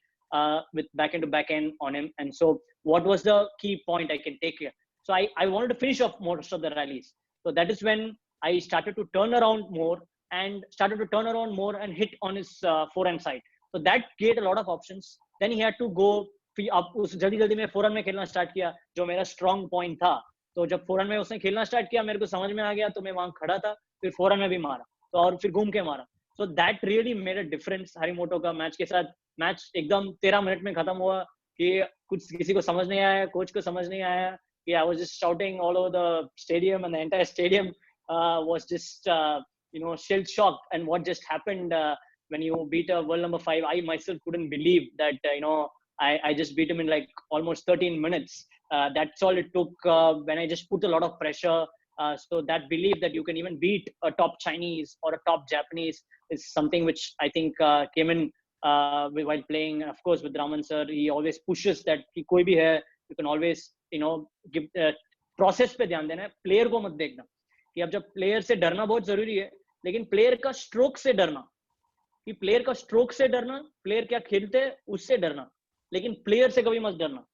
with backhand to backhand on him. And so what was the key point I can take here? So I wanted to finish off most of the rallies. So that is when I started to turn around more and hit on his forehand side. So that gave a lot of options. Then he had to go, अब उस जल्दी में forehand में खेलना start किया, जो मेरा strong point था. तो जब फोरहैंड में उसने खेलना स्टार्ट किया, मेरे को समझ में आ गया, तो मैं वहां खड़ा था, फिर फोरहैंड में भी मारा, तो और फिर घूम के मारा. So that really made a difference Harimoto का मैच के साथ. मैच एकदम 13 मिनट में खत्म हुआ कि कुछ किसी को समझ नहीं आया, कोच को समझ नहीं आया कि I was just shouting all over the stadium, and the entire stadium was just you know, shell shocked. And what just happened when you beat a world number 5, I myself couldn't believe that you know, I just beat him in like almost 13 minutes. That's all it took when I just put a lot of pressure. So that belief that you can even beat a top Chinese or a top Japanese is something which I think came in while playing. Of course, with Raman sir, he always pushes that कि कोई भी है, you can always, you know, give process पे ध्यान देना है, player को मत देखना. कि अब जब player से डरना बहुत जरूरी है, लेकिन player का stroke से डरना, कि player का stroke से डरना, player क्या खेलते हैं उससे डरना, लेकिन player से कभी मत डरना.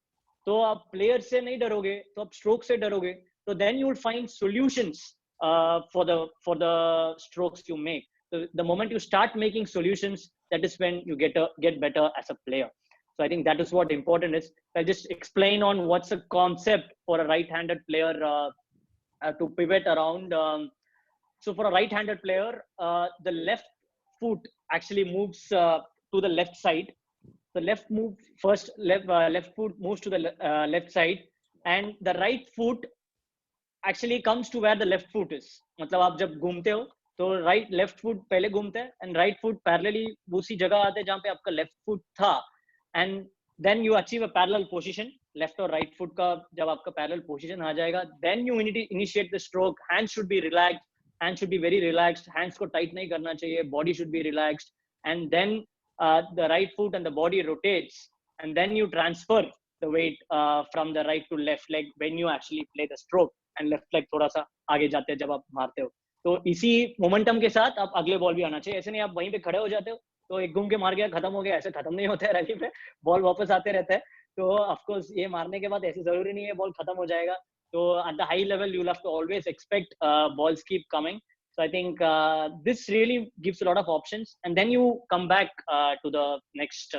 तो आप player से नहीं डरोगे, तो आप stroke से डरोगे, तो then you will find solutions for the strokes you make. So the moment you start making solutions, that is when you get better as a player. So I think that is what important is. I'll just explain on what's a concept for a right-handed player to pivot around. So for a right-handed player, the left foot actually moves to the left side. The left foot moves to the left side, and the right foot actually comes to where the left foot is. मतलब आप जब घूमते हो तो left foot पहले घूमता है and right foot parallelly उसी जगह आते हैं जहाँ पे आपका left foot था, and then you achieve a parallel position. Left और right foot का जब आपका parallel position आ जाएगा, then you initiate the stroke. Hands should be relaxed, hands should be very relaxed, hands को tight नहीं करना चाहिए, body should be relaxed, and then the right foot and the body rotates, and then you transfer the weight from the right to left leg when you actually play the stroke, and left leg थोड़ा सा आगे जाते हैं जब आप मारते हो. तो इसी मोमेंटम के साथ आप अगले बॉल भी आना चाहिए. ऐसे नहीं आप वहीं पे खड़े हो जाते हो तो एक घूम के मार गया खत्म हो गया, ऐसे खत्म नहीं होता है रैली पे, बॉल वापस आते रहता है. तो ऑफ कोर्स ये मारने के बाद ऐसे जरूरी नहीं है बॉल खत्म हो जाएगा. तो at the high level you will have to always expect balls keep coming. So I think this really gives a lot of options, and then you come back to the next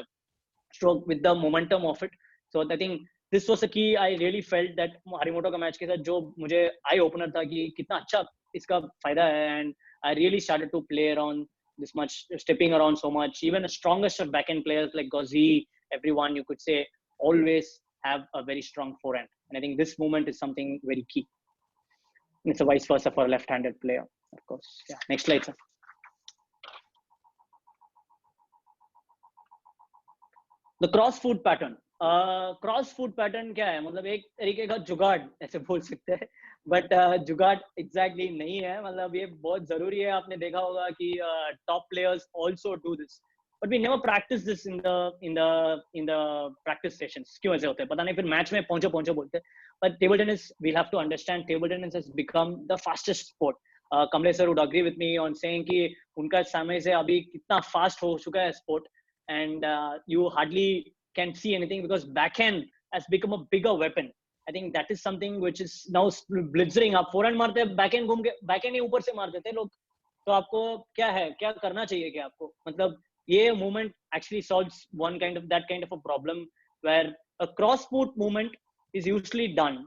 stroke with the momentum of it. So I think this was a key. I really felt that Harimoto का match के साथ जो मुझे eye opener था कि कितना अच्छा इसका फायदा है, and I really started to play around this much, stepping around so much. Even the strongest of backhand players like Gauzy, everyone you could say, always have a very strong forehand, and I think this movement is something very key. And it's a vice versa for a left-handed player, of course. Yeah. Next slide, sir. The cross foot pattern. Cross foot pattern क्या है? मतलब एक तरीके का जुगाड़ ऐसे बोल सकते हैं, but जुगाड़ exactly नहीं है. मतलब ये बहुत जरूरी है. आपने देखा होगा कि top players also do this, but we never practice this in the practice sessions. क्यों ऐसे होते हैं पता नहीं. फिर मैच में पहुंचो बोलते हैं. But table tennis, we'll have to understand, table tennis has become the fastest sport. Kamlesh sir would agree with me on saying कि उनका समय से अभी कितना fast हो चुका है sport, and you hardly can see anything because backhand has become a bigger weapon. I think that is something which is now blitzering. आप forehand मारते हैं, backhand घूम के backhand ही ऊपर से मार देते हैं लोग. तो आपको क्या है, क्या करना चाहिए क्या आपको? मतलब ये movement actually solves that kind of a problem, where a cross foot movement is usually done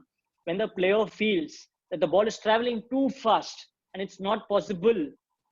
when the player feels that the ball is traveling too fast and it's not possible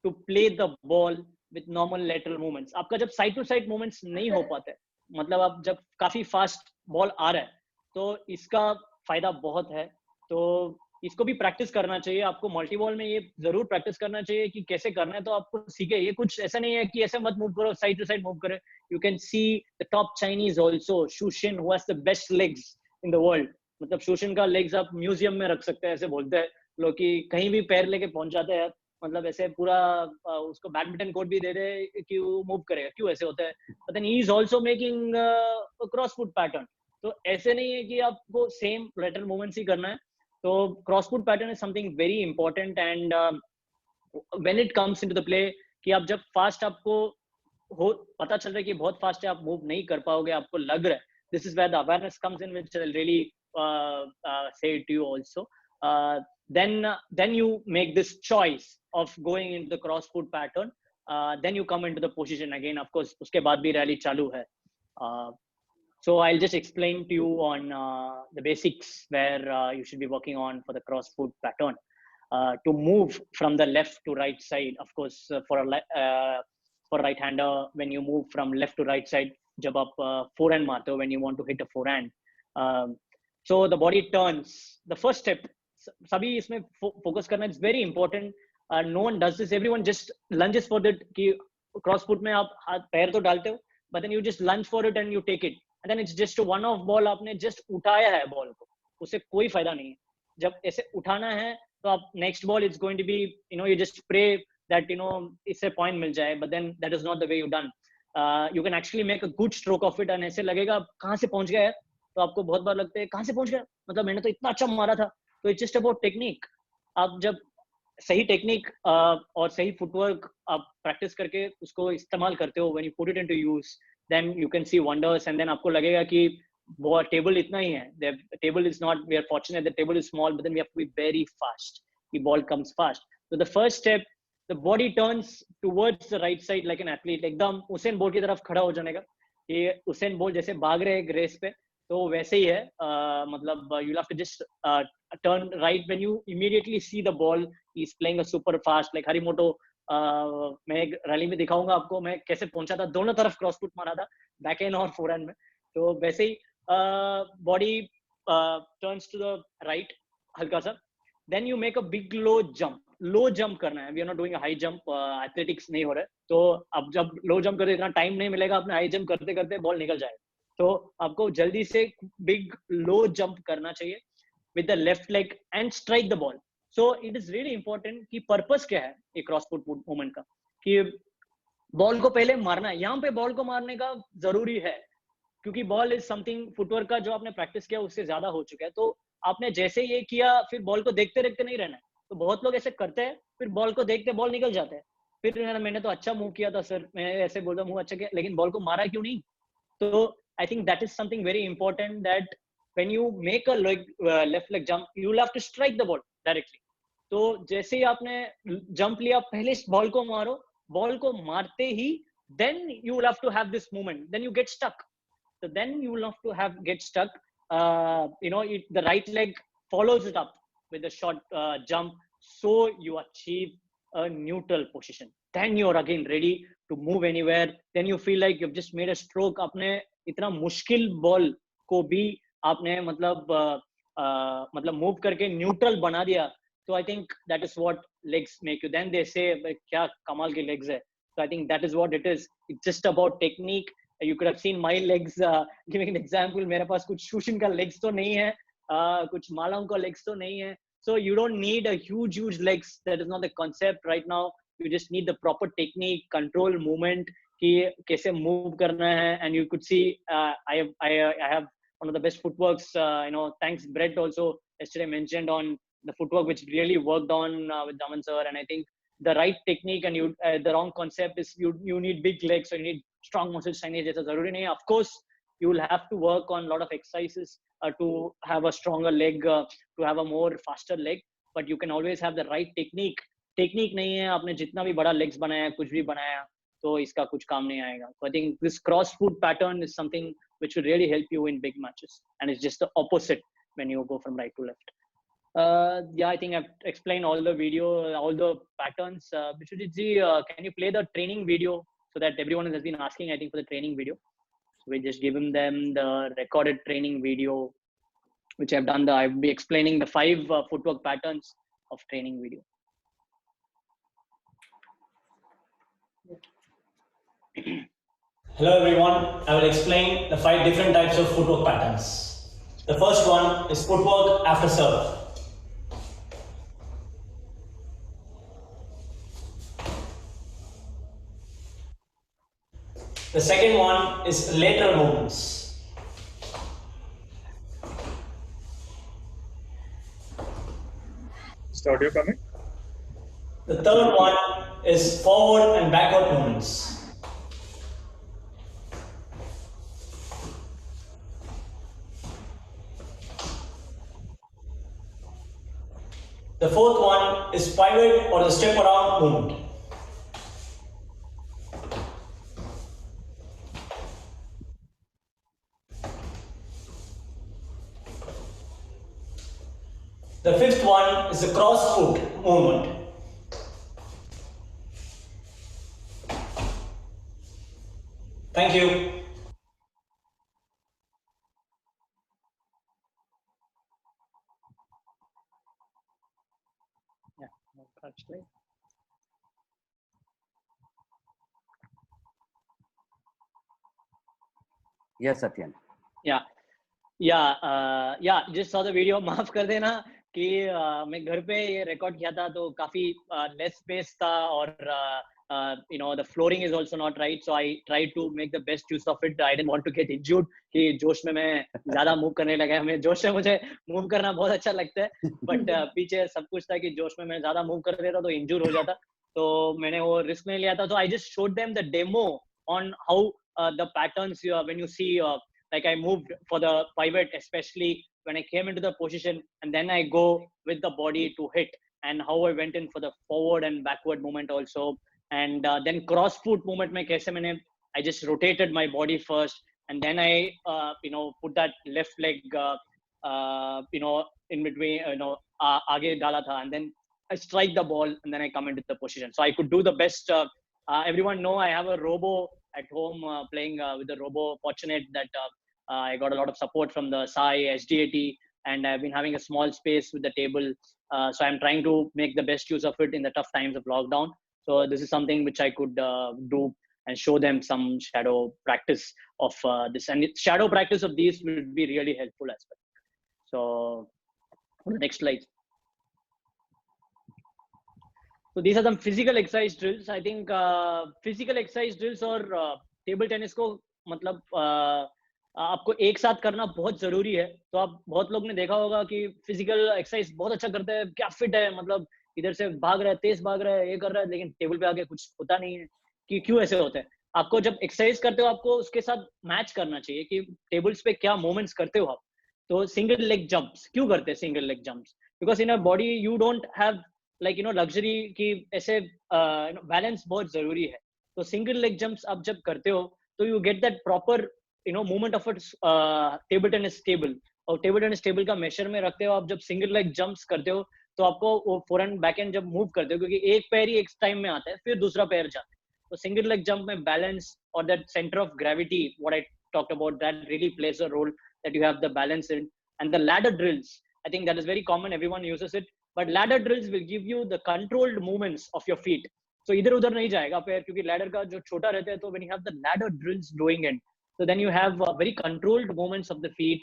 to play the ball with normal lateral movements. आपका जब side to side movements नहीं हो पाते, मतलब आप जब काफी fast ball आ रहा है, तो इसका फायदा बहुत है. तो इसको भी प्रैक्टिस करना चाहिए आपको। मल्टी बॉल में ये जरूर प्रैक्टिस करना चाहिए कि कैसे करना है, तो आपको सीखे। ये कुछ ऐसा नहीं है कि ऐसे मत मूव करो, साइड टू साइड मूव करे। You can see the top Chinese also, शूशिन, who has the best legs in the world. मतलब शूशिन का लेग्स आप म्यूजियम में रख सकते हैं, ऐसे बोलते हैं लोग कि कहीं भी पैर लेके पहुंच जाते हैं। मतलब ऐसे पूरा उसको बैडमिंटन कोर्ट भी दे दे कि वो मूव करेगा, क्यों ऐसे होता है। But then he is also making cross foot pattern. तो ऐसे नहीं है कि आपको सेम लेटरल मूवमेंट्स ही करना है। तो cross foot pattern is something very important. And when it comes into the play, कि आप जब फास्ट आपको हो पता चल रहा है कि बहुत फास्ट है, आप मूव नहीं कर पाओगे, आपको लग रहा है, this is where the awareness comes in, which I will really say to you also. Then you make this choice of going into the cross foot pattern. Then you come into the position again. Of course, उसके बाद भी rally चालू है. So I'll just explain to you on the basics where you should be working on for the cross foot pattern. To move from the left to right side, of course, for right hander, when you move from left to right side, जब आप forehand मारते हो, when you want to hit a forehand, so the body turns. The first step, सभी इसमें focus करना, it's very important. No one does this. Everyone just lunges for it. कि cross foot में आप हाथ पैर तो डालते हो, but then you just lunge for it and you take it. And then it's just a one-off ball. आपने just उठाया है बॉल को, उससे कोई फायदा नहीं है। जब ऐसे उठाना है तो आप next ball it's going to be, you just pray that इससे point मिल जाए, but then that is not the way you done. You can actually make a good stroke of it, and ऐसे लगेगा कहाँ से पहुंच गया है। तो आपको बहुत बार लगता है कहाँ से पहुंच गया, मतलब मैंने तो इतना अच्छा मारा था। तो इट्स जस्ट अबाउट टेक्निक। आप जब सही टेक्निक और सही फुटवर्क आप प्रैक्टिस करके उसको इस्तेमाल करते हो, when you put it into use, then you can see wonders. And then आपको लगेगा कि वो टेबल इतना ही है, table is not, we are fortunate that table is small, but then we have to be very fast, the ball comes fast. तो the first step, the body turns towards the right side like an athlete, एकदम Usain Bolt की तरफ खड़ा हो जाने का। ये Usain bolt जैसे भाग रहे हैं रेस पे, तो वैसे ही है। मतलब you have to just turn right when you immediately see the ball is playing a super fast, like Harimoto. मैं एक रैली में दिखाऊंगा आपको मैं कैसे पहुंचा था, दोनों तरफ क्रॉस फुट मारा था, बैक एंड और फोरहैंड में। तो वैसे ही body turns to the right हल्का सा, then you make a big low jump. Low jump करना है, we are not doing high jump, athletics नहीं हो रहा है। तो अब जब लो जंप करते इतना टाइम नहीं मिलेगा, अपने हाई जंप करते करते बॉल निकल जाएगा। तो आपको जल्दी से बिग लो जंप करना चाहिए with the left leg and strike the ball. So it is really important कि पर्पस क्या है एक क्रॉस फुट मूवमेंट का, कि बॉल को पहले मारना है। यहाँ पे बॉल को मारने का जरूरी है, क्योंकि बॉल इज समथिंग, फुटवर्क का जो आपने प्रैक्टिस किया उससे ज्यादा हो चुका है। तो आपने जैसे ये किया, फिर बॉल को देखते देखते नहीं रहना है। तो बहुत लोग ऐसे करते हैं, फिर बॉल को देखते बॉल निकल जाता है, फिर मैंने तो अच्छा मूव किया था सर, मैं ऐसे बोलता हूँ अच्छा किया, लेकिन बॉल को मारा क्यों नहीं। तो I think that is something very important, that when you make a left leg jump, you will have to strike the ball directly. तो जैसे ही आपने जंप लिया, पहले बॉल को मारो, बॉल को मारते ही then you will have to have this movement, then you get stuck. So then you will have to get stuck. The right leg follows it up with a short jump, so you achieve a neutral position. Then you are again ready to move anywhere. Then you feel like you've just made a stroke. आपने इतना मुश्किल ball को भी आपने मतलब move करके neutral बना दिया। तो I think that is what legs make you. Then they say क्या कमाल के लेग्स है। So I think that is what it is. It's just about technique. You could have seen my legs. Giving an example, मेरे पास कुछ शूशिन का legs तो नहीं है, कुछ मालाओं का legs तो नहीं है. So you don't need a huge legs. That is not the concept right now. You just need the proper technique, control, movement, कि कैसे move करना है. And you could see I have one of the best footworks. Thanks Brett also yesterday mentioned on the footwork which really worked on with Daman sir. And I think the right technique and the wrong concept is you need big legs, so you need strong muscles. Jaisa zaruri nahi. Of course you will have to work on a lot of exercises to have a stronger leg, to have a more faster leg, but you can always have the right technique nahi hai, aapne jitna bhi bada legs banaya, kuch bhi banaya, to iska kuch kaam nahi aayega. So I think this cross foot pattern is something which will really help you in big matches, and it's just the opposite when you go from right to left. I think I've explained all the video, all the patterns. Bishwajit ji, can you play the training video, so that everyone has been asking, I think, for the training video. So we just given them the recorded training video which I've done. I'll be explaining the 5 footwork patterns of training video. Hello everyone, I will explain the 5 different types of footwork patterns. The first one is footwork after serve. The second one is lateral movements. Is the audio coming? The third one is forward and backward movements. The fourth one is pivot or the step around movement. The fifth one is the cross foot movement. Thank you. Actually, Yes, Satyan. yeah, just saw the video. माफ कर देना कि मैं घर पे ये record किया था तो काफी लेस स्पेस था और the flooring is also not right, so I tried to make the best use of it. I didn't want to get injured कि जोश में मैं ज्यादा मूव करने लगा. मैं जोश में मुझे मूव करना बहुत अच्छा लगता है, बट पीछे सब कुछ था कि जोश में मैं ज्यादा मूव कर देता तो इंजूर हो जाता, तो मैंने वो रिस्क नहीं लिया था. तो I just showed them the demo on how the patterns when you see like I moved for the pivot, especially when I came into the position, and then I go with the body to hit, and how I went in for the forward and backward movement also. And then cross foot movement mein kaise maine, I just rotated my body first, and then I put that left leg in between, aage dala tha, and then I strike the ball, and then I come into the position. So I could do the best. Everyone know I have a robo at home, playing with the robo. Fortunate that I got a lot of support from the SAI, SDAT, and I've been having a small space with the table. So I'm trying to make the best use of it in the tough times of lockdown. So this is something which I could do and show them some shadow practice of this. And shadow practice of these will be really helpful as well. So on the next slide. So these are some physical exercise drills. I think physical exercise drills और table tennis को मतलब आपको एक साथ करना बहुत जरूरी है. तो आप बहुत लोग ने देखा होगा कि फिजिकल एक्सरसाइज बहुत अच्छा करते हैं, क्या फिट है, मतलब इधर से भाग रहा है, तेज भाग रहा है, ये कर रहा है, लेकिन टेबल पे आके कुछ होता नहीं है. कि क्यों ऐसे होता है? आपको जब एक्सरसाइज करते हो आपको उसके साथ मैच करना चाहिए कि टेबल्स पे क्या मूवमेंट्स करते हो आप. तो सिंगल लेग जंप्स क्यों करते हैं? Single leg jumps because in a body you don't have like luxury की ऐसे बैलेंस बहुत जरूरी है. तो सिंगल लेग जंप्स आप जब करते हो तो you get that proper movement of table tennis table. और टेबल टेनिस टेबल का मेजर में रखते हो आप. जब सिंगल लेग जंप्स करते हो तो आपको वो फोरहैंड बैकहैंड जब मूव करते हो, क्योंकि एक पैर ही एक टाइम में आता है, फिर दूसरा पैर जाता है. तो सिंगल लेग जंप में बैलेंस और that centre of gravity what I talked about, that really plays a role, that you have the balance in. And the ladder drills, I think that is very common, everyone uses it, but ladder drills will give you the controlled movements of your feet. So इधर उधर नहीं जाएगा पैर, क्योंकि ladder का जो छोटा रहता है. तो when you have the ladder drills doing it, so then you have very controlled movements of the feet,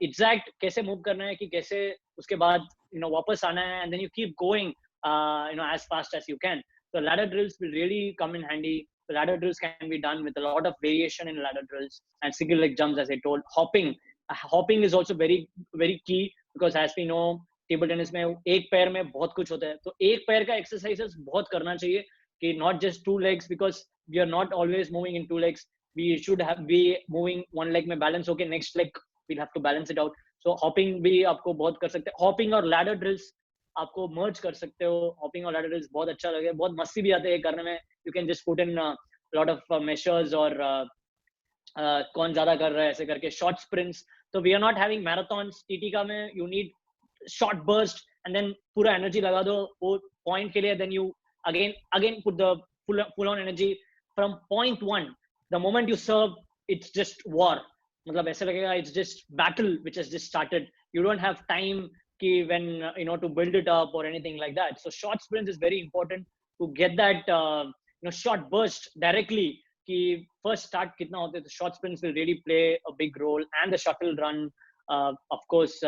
exact कैसे move करना है कि कैसे उसके बाद वापस आना है, and then you keep going as fast as you can. So ladder drills will really come in handy. The ladder drills can be done with a lot of variation in ladder drills, and single leg jumps, as I told. Hopping is also very very key, because as we know table tennis में एक पैर में बहुत कुछ होता है. तो एक पैर का एक्सरसाइजेस बहुत करना चाहिए कि not just two legs, because we are not always moving in two legs. We should be moving one leg में balance होके next leg we'll have to balance it out. So hopping भी आपको बहुत कर सकते हैं. Hopping और ladder drills आपको merge कर सकते हो. Hopping और ladder drills बहुत अच्छा लगे, बहुत मस्ती भी आते हैं करने में. You can just put in a lot of measures और कौन ज्यादा कर रहा है ऐसे करके. Short sprints. So we are not having marathons. TT का में you need short burst and then पूरा energy लगा दो वो point के लिए. Then you again put the full on energy from point one. The moment you serve, it's just war. मतलब ऐसा लगेगा it's just battle which has just started. You don't have time ki when to build it up or anything like that. So short sprints is very important to get that short burst directly. Ki first start kitna hote, the short sprints will really play a big role, and the shuttle run, of course,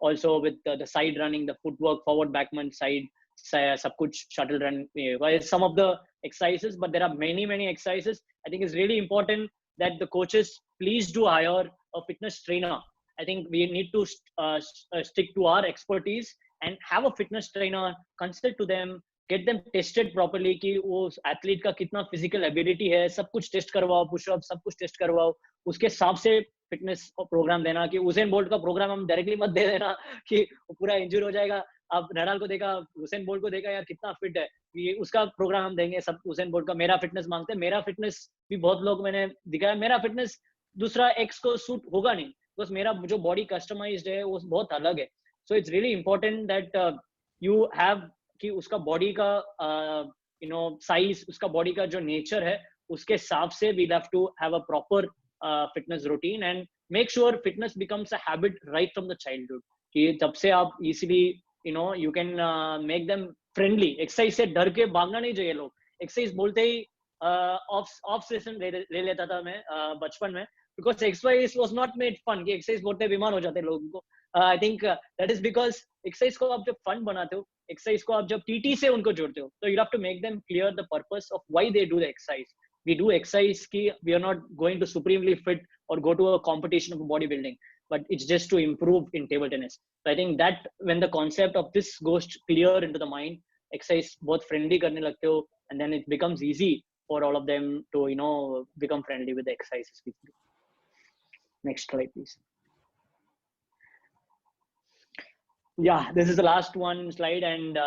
also with the side running, the footwork, forward backman side, sab kuch shuttle run. Some of the exercises, but there are many exercises. I think it's really important that the coaches please do hire a fitness trainer. I think we need to stick to our expertise and have a fitness trainer, consult to them, get them tested properly कि वो athlete का कितना physical ability है, सब कुछ test करवाओ, push up सब कुछ test करवाओ, उसके हिसाब से fitness program देना कि उसेन बोल्ट का program हम directly मत दे देना कि वो पूरा injure हो जाएगा. अब नडाल को देखा, हुसैन बोल्ट को देखा यार कितना फिट है, ये उसका प्रोग्राम हम देंगे. सब हुसैन बोल्ट का मेरा फिटनेस मांगते हैं. मेरा फिटनेस भी बहुत लोग मैंने दिखाया, मेरा फिटनेस दूसरा एक्स को सूट होगा नहीं, बिकॉज मेरा जो बॉडी कस्टमाइज्ड है वो बहुत अलग है. So it's really important that you have कि उसका बॉडी का साइज, उसका बॉडी का जो नेचर है उसके हिसाब से we have to have a proper fitness routine and make sure fitness becomes a habit right from the childhood. कि तब से आप easily you can make them friendly. Exercise से डर के भागना नहीं चाहिए लोग. एक्सरसाइज बोलते ही ऑफ सेशन ले लेता था मैं बचपन में, because exercise was not made fun. कि एक्सरसाइज बोलते बीमार हो जाते लोगों को. I think that is because exercise को आप जब फन बनाते हो, एक्सरसाइज को आप जब टीटी से उनको जोड़ते हो, तो you have to make them clear the purpose of why they do the exercise. We do exercise की we are not going to supremely fit और go to a competition of body building, but it's just to improve in table tennis. So I think that when the concept of this goes clear into the mind, exercise both friendly karne lagte ho, and then it becomes easy for all of them to become friendly with the exercises. Next slide please. Yeah, this is the last one slide and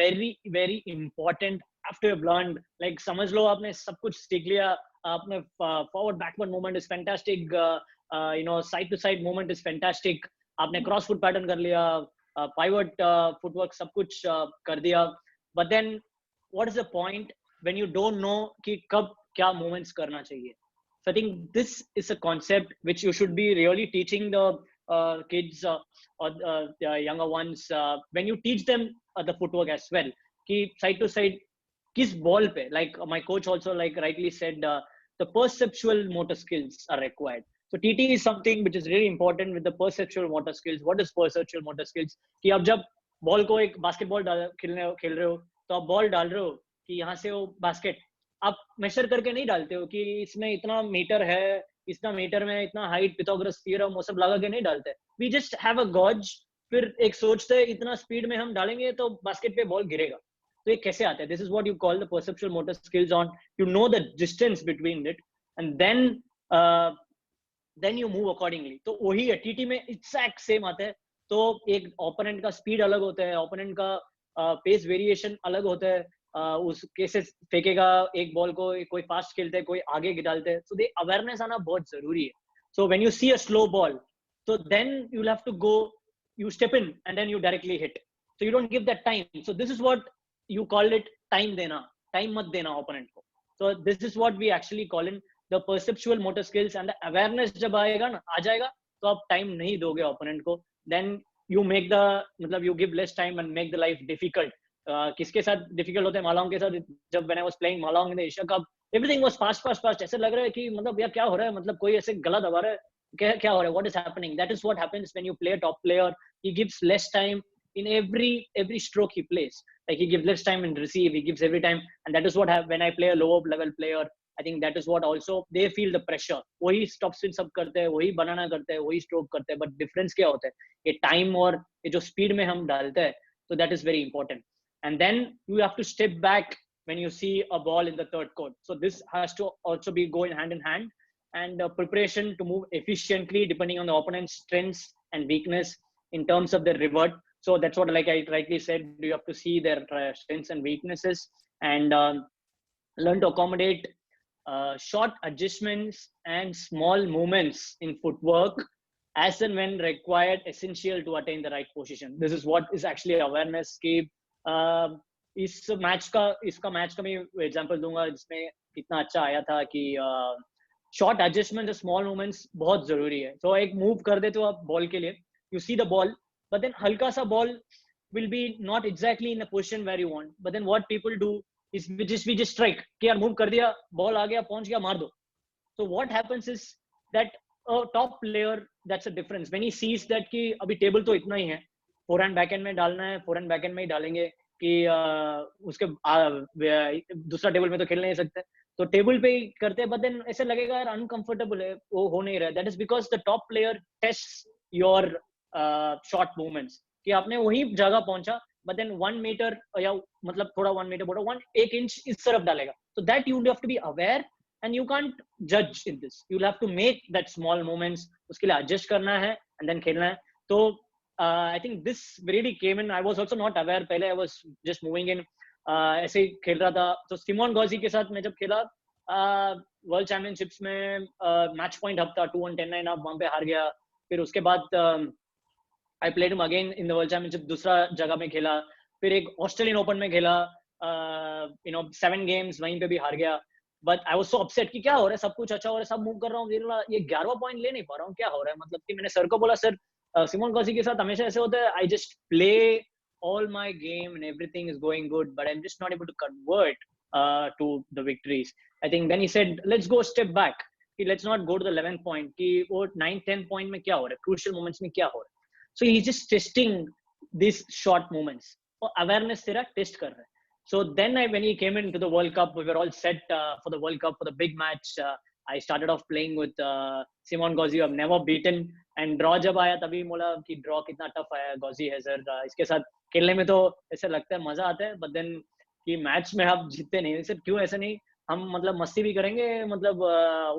very important. After you've learned, like समझ लो आपने सब कुछ सीख लिया, आपने forward backward movement is fantastic, side to side movement is fantastic, आपने cross foot pattern कर लिया, pivot footwork सब कुछ कर दिया, but then what is the point when you don't know कि कब क्या movements करना चाहिए? So I think this is a concept which you should be really teaching the kids or the younger ones when you teach them the footwork as well. कि side to side किस ball पे, like my coach also like rightly said, the perceptual motor skills are required. So TT is something which is really important with the perceptual motor skills. What is perceptual motor skills? कि आप जब ball को एक basketball खेल रहे हो, तो आप बॉल डाल रहे हो कि यहाँ से वो बास्केट आप मेजर करके नहीं डालते हो कि इसमें इतना मीटर है, इतना मीटर में इतना हाइट, पिथागोरस थ्योरम वो सब लगा के नहीं डालते. We just have a gauge, फिर एक सोचते हैं इतना स्पीड में हम डालेंगे तो बास्केट पे बॉल गिरेगा. तो ये कैसे आता है? This is what you call the perceptual motor skills on you know the distance between it and then you move accordingly. तो वही है टीटी में एग्जैक्ट सेम आता है. तो एक ओपोनेंट का स्पीड अलग होता है, ओपोनेंट का पेस वेरिएशन अलग होता है, उस कैसे फेंकेगा एक बॉल को, कोई फास्ट खेलते हैं, कोई आगे डालते हैं. सो दे अवेयरनेस आना बहुत जरूरी है. So when you see a slow ball, so then you'll have to go, you step in and then you directly hit, so you don't give that time. So this is what you call it, time dena, time mat dena opponent ko. So this is what we actually call in the perceptual motor skills, and the awareness jab aayega na aa jayega to aap time nahi doge opponent ko, then you make the matlab you give less time and make the life difficult. किसके साथ difficult होते हैं? मालांग के साथ. जब when I was playing Malang in the Asia Cup, everything was fast. ऐसे लग रहा है कि मतलब यार क्या हो रहा है, मतलब कोई ऐसे गला दबा रहा है, क्या हो रहा है, what is happening? That is what happens when you play a top player. He gives less time in every stroke he plays. Like he gives less time in receive, he gives every time, and that is what when I play a lower level player, I think that is what also they feel the pressure. वही stop spin सब करते हैं, वही बनाना करते हैं, वही stroke करते हैं, but difference क्या होता है? ये time और ये जो speed में हम डालते हैं, so that is very important. And then you have to step back when you see a ball in the third court. So this has to also be going hand in hand. And preparation to move efficiently depending on the opponent's strengths and weakness in terms of the revert. So that's what, like I rightly said, you have to see their strengths and weaknesses and learn to accommodate short adjustments and small movements in footwork as and when required, essential to attain the right position. This is what is actually awareness. कि इसका match का मैं example दूंगा जिसमें इतना अच्छा आया था कि शॉर्ट एडजस्टमेंट, स्मॉल मूवमेंट्स बहुत जरूरी है. तो एक मूव कर देते हो आप बॉल के लिए, you see the ball, but then हल्का सा ball will be not exactly in the position where you want, but then what people do is we just strike कि यार मूव कर दिया, बॉल आ गया, पहुंच गया, मार दो. So what happens is that a top player, that's a difference when he sees that कि अभी टेबल तो इतना ही है, फोरहैंड बैकहैंड में डालना है, फोरहैंड बैकहैंड में ही डालेंगे कि उसके दूसरा टेबल में तो खेल नहीं सकते, तो टेबल पे ही करते हैं. बट देन ऐसे लगेगा यार अनकंफर्टेबल है, वो हो नहीं रहा. That is because the top player test your short movements कि आपने वही जगह पहुंचा, बट देन 1 मीटर या मतलब थोड़ा 1 मीटर बोलो 1 इंच इस तरफ डालेगा. So that you have to be aware and you can't judge in this. You'll have to make that small moments, उसके लिए adjust करना है and then खेलना है. तो I think this really came in. I was also not aware, पहले I was just moving in, ऐसे ही खेल रहा था. तो सिमोन गॉजी के साथ मैं जब खेला वर्ल्ड चैंपियनशिप्स में, मैच पॉइंट हब था 2-1-10-9 अब वहां पे हार गया. फिर उसके बाद I played him again in the world championship, दूसरा जगह में खेला. फिर एक ऑस्ट्रेलियन ओपन में खेला, 7 games वहीं पे भी हार गया. But I was so upset कि क्या हो रहा है, सब कुछ अच्छा हो रहा है, सब मूव कर रहा हूँ, ये 11वां पॉइंट ले नहीं पा रहा हूँ, क्या हो रहा है. मतलब कि मैंने सर को बोला, सर सिमोन गॉजी के साथ हमेशा ऐसे होता है, I just play all my game and everything is going good, but I am just not able to convert to the victories. I think then he said let's go step back, कि let's not go to the 11th point, कि वो 9th-10th point में क्या हो रहा है, crucial moments में क्या हो रहा है. So he is just testing this short moments, और अवेयरनेस तेरा टेस्ट कर रहा है. So then when he came into the World Cup, we were all set for the World Cup, for the big match. I started off playing with Simon Gauzy, who I've never beaten. And draw जब आया तभी बोला कि draw कितना tough है, Gauzy है sir. इसके साथ खेलने में तो ऐसे लगता है मजा आता है, but then कि मैच में आप जीतते नहीं. सर क्यों ऐसा नहीं, हम मतलब मस्ती भी करेंगे, मतलब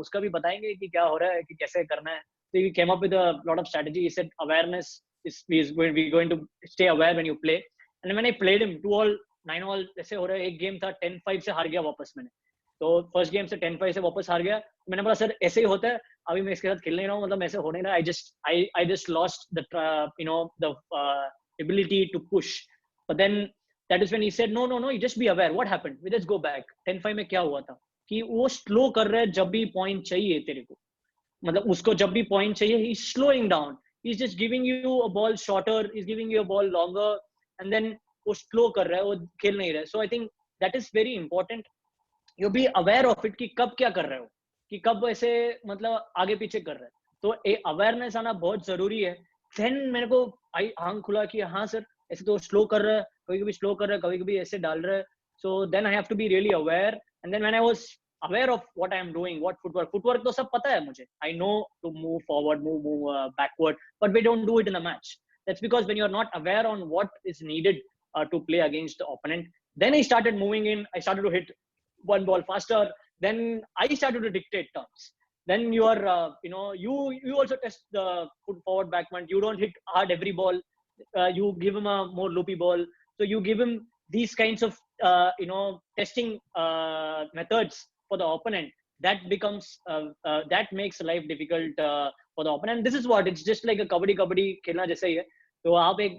उसका भी बताएंगे कि क्या हो रहा है, कि कैसे करना है. So he came up with a lot of strategy. He said awareness is going to stay aware when you play. And when I played him 2-all 9-all ऐसे हो रहा है. एक गेम था 10-5 से हार गया वापस मैंने, तो फर्स्ट गेम से 10-5 से वापस हार गया. मैंने बोला सर ऐसे ही होता है, अभी मैं इसके साथ खेल नहीं रहा हूँ, मतलब ऐसे हो नहीं रहा. I just lost the the ability to push. But then that is when he said no, you just be aware what happened, we just go back. 10-5 में क्या हुआ था कि वो स्लो कर रहा है, जब भी पॉइंट चाहिए तेरे को, मतलब उसको जब भी पॉइंट चाहिए, he is slowing down, he is just giving you a ball shorter, he is giving you a ball longer, and then वो स्लो कर रहा है, वो खेल नहीं रहा है. So I think that is very important, you be aware of it कि कब क्या कर रहे हो, कि कब ऐसे मतलब आगे पीछे कर रहे हैं. तो अवेयरनेस आना बहुत जरूरी है. देन मेरे को आंख खुला कि हाँ सर ऐसे तो स्लो कर रहा है, कभी कभी स्लो कर रहा है, कभी कभी ऐसे डाल रहा है. So then I have to be really aware. And then when I was aware of what I am doing, what footwork तो सब पता है मुझे, I know to move forward, move backward, but we don't do it in a match. That's because when you are not aware on what is needed to play against the opponent. Then I started moving in, I started to hit one ball faster, then I started to dictate terms. Then you are you also test the foot forward backward, you don't hit hard every ball, you give him a more loopy ball, so you give him these kinds of testing methods for the opponent. That becomes that makes life difficult for the opponent. And this is what, it's just like a kabaddi खेलना जैसे ही है. तो आप एक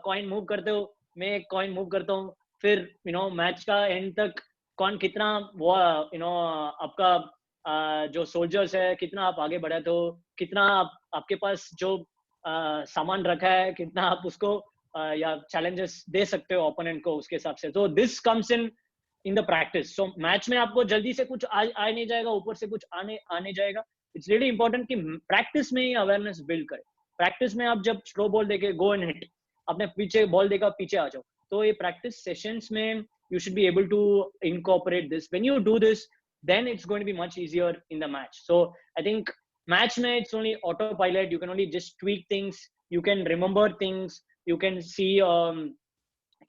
coin move करते हो, मैं एक कॉइन मूव करता हूँ, फिर मैच का एंड तक कौन कितना वो आपका जो सोल्जर्स है कितना आप आगे बढ़े, तो कितना आपके पास जो सामान रखा है, कितना आप उसको या चैलेंजेस दे सकते हो ओपोनेंट को उसके हिसाब से. तो this comes in the practice. So match में आपको जल्दी से कुछ आ नहीं जाएगा, ऊपर से कुछ आने जाएगा. इट्स रियली इंपॉर्टेंट कि प्रैक्टिस में ही अवेयरनेस बिल्ड करें. प्रैक्टिस में आप जब स्लो बॉल देके गो एंड हिट, अपने पीछे बॉल देखा पीछे आ जाओ, तो ये प्रैक्टिस सेशंस में you should be able to incorporate this. When you do this, then it's going to be much easier in the match. So I think match में it's only autopilot, you can only just tweak things, you can remember things, you can see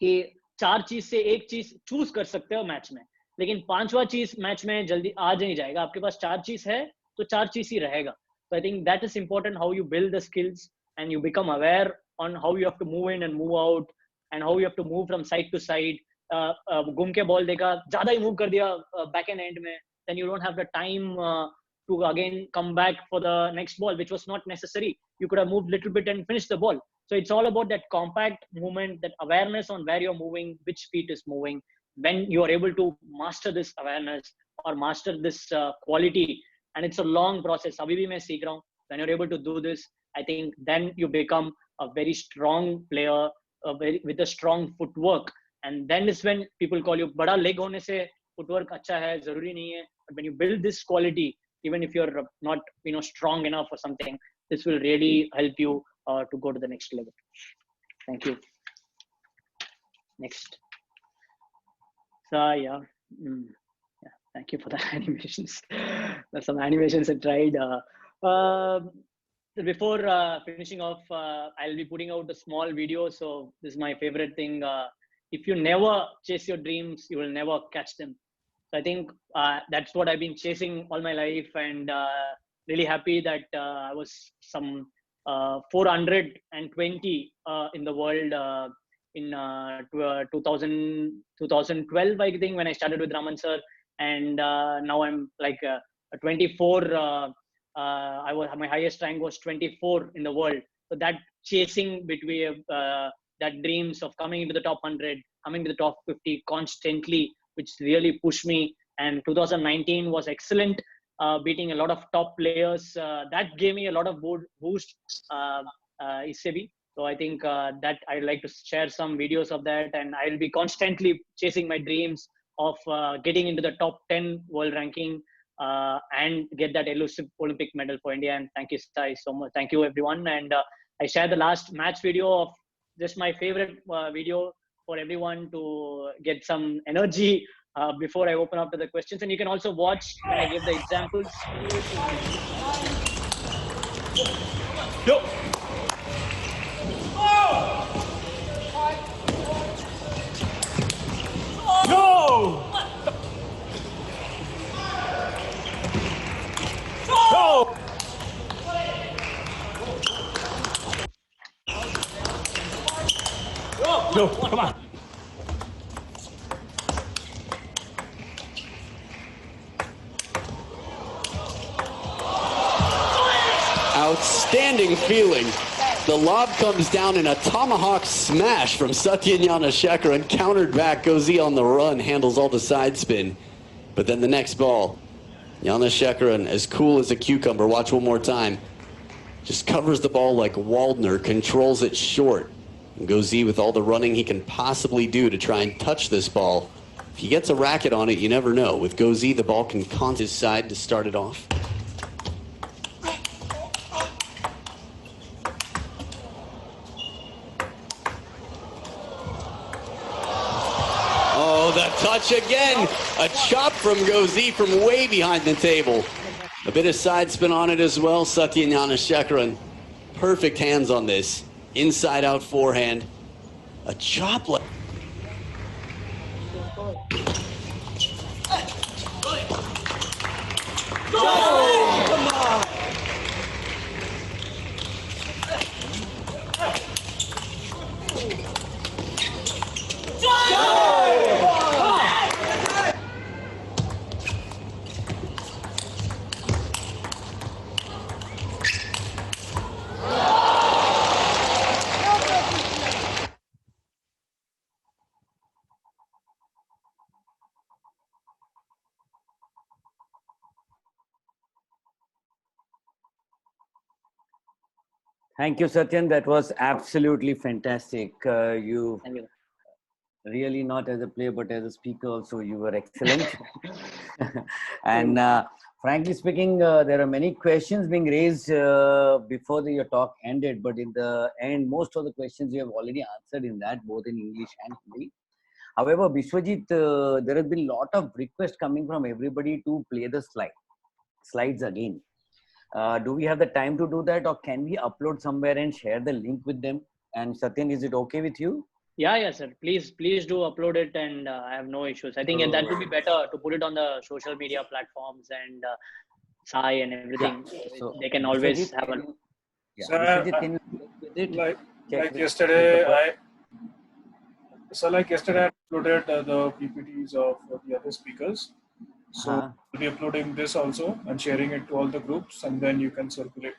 कि 4 चीज से एक चीज choose कर सकते हो match में, लेकिन 5वां चीज मैच में जल्दी आ नहीं जाएगा. आपके पास 4 चीज है तो 4 चीज ही रहेगा. So I think that is important, how you build the skills and you become aware on how you have to move in and move out and how you have to move from side to side. घूम के ball देखा, ज्यादा ही move कर दिया back and में, then you don't have the time to again come back for the next ball, which was not necessary. You could have moved little bit and finished the ball. So it's all about that compact movement, that awareness on where you're moving, which feet is moving. When you are able to master this awareness or master this quality, and it's a long process. Abhi bhi main seekh raha hu. When you're able to do this, I think then you become a very strong player, with a strong footwork, and then is when people call you. Bada leg hone se footwork acha hai, zaruri nahi hai. But when you build this quality, even if you're not strong enough or something, this will really help you to go to the next level. Thank you. Next. So yeah. Thank you for the animations. There's some animations I tried. Before finishing off, I'll be putting out a small video. So this is my favorite thing. If you never chase your dreams, you will never catch them. So I think that's what I've been chasing all my life, and really happy that I was some 420 in the world in 2012, I think, when I started with Raman sir, and now I'm like 24. My highest rank was 24 in the world. So that chasing between that dreams of coming into the top 100, coming to the top 50 constantly, which really pushed me. And 2019 was excellent, beating a lot of top players. That gave me a lot of boost. Isebi. So I think that I'd like to share some videos of that, and I'll be constantly chasing my dreams of getting into the top 10 world ranking and get that elusive Olympic medal for India. And thank you, Sai, so much. Thank you, everyone. And I shared the last match video of just my favorite video for everyone to get some energy before I open up to the questions. And you can also watch when I give the examples. Yo. Go! Go! Go, come on. Outstanding feeling. The lob comes down in a tomahawk smash from Satya Gnanashekaran, countered back. Gauzy on the run, handles all the side spin. But then the next ball, Gnanashekaran, as cool as a cucumber. Watch one more time. Just covers the ball like Waldner, controls it short. And Gauzy with all the running he can possibly do to try and touch this ball. If he gets a racket on it, you never know. With Gauzy, the ball can con his side to start it off. The touch again, a chop from Gauzy from way behind the table. A bit of side spin on it as well. Satya Gnanashekaran, perfect hands on this. Inside out forehand, a chop. Oh, come on. Thank you, Satyan. That was absolutely fantastic. You really, not as a player, but as a speaker also, you were excellent. And frankly speaking, there are many questions being raised before your talk ended, but in the end, most of the questions you have already answered in that, both in English and Hindi. However, Vishwajit, there has been a lot of requests coming from everybody to play the slides again. Do we have the time to do that, or can we upload somewhere and share the link with them? And Satyan, is it okay with you? Yeah, sir. Please do upload it, and I have no issues. I think that would be better to put it on the social media platforms and Sai and everything. Yeah. So they can always have a. Yeah. So, Vishwajit, can you with it? like yesterday, I uploaded the PPTs of the other speakers. So I'll be uploading this also and sharing it to all the groups, and then you can circulate.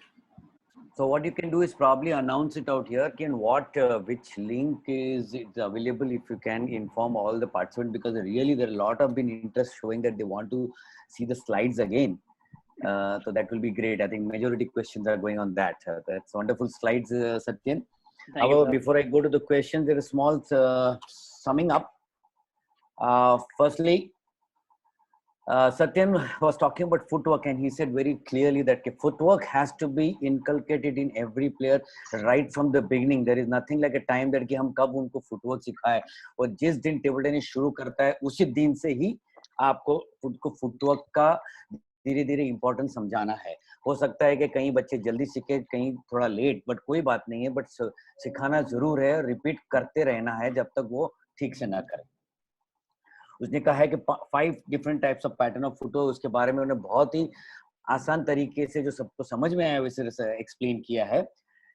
So what you can do is probably announce it out here. Which link is available, if you can inform all the participants, because really there are a lot of interest showing that they want to see the slides again. So that will be great. I think majority questions are going on that. That's wonderful slides, Satyan. Thank you, However, sir. before I go to the questions, there is small summing up. Firstly, Satyan was talking about footwork, and he said very clearly that footwork has to be inculcated in every player right from the beginning. There is nothing like a time that कि हम कब उनको footwork सिखाए, और जिस दिन table tennis शुरू करता है उसी दिन से ही आपको खुद को फुटवर्क का धीरे धीरे इंपॉर्टेंस समझाना है. हो सकता है कि कई बच्चे जल्दी सीखे, कहीं थोड़ा लेट, बट कोई बात नहीं है, बट सिखाना जरूर है, रिपीट करते रहना है जब तक वो ठीक से ना करे. उसने कहा है कि 5 different types of pattern of footwork, उसके बारे में उन्होंने बहुत ही आसान तरीके से जो सबको समझ में आया वैसे एक्सप्लेन किया है.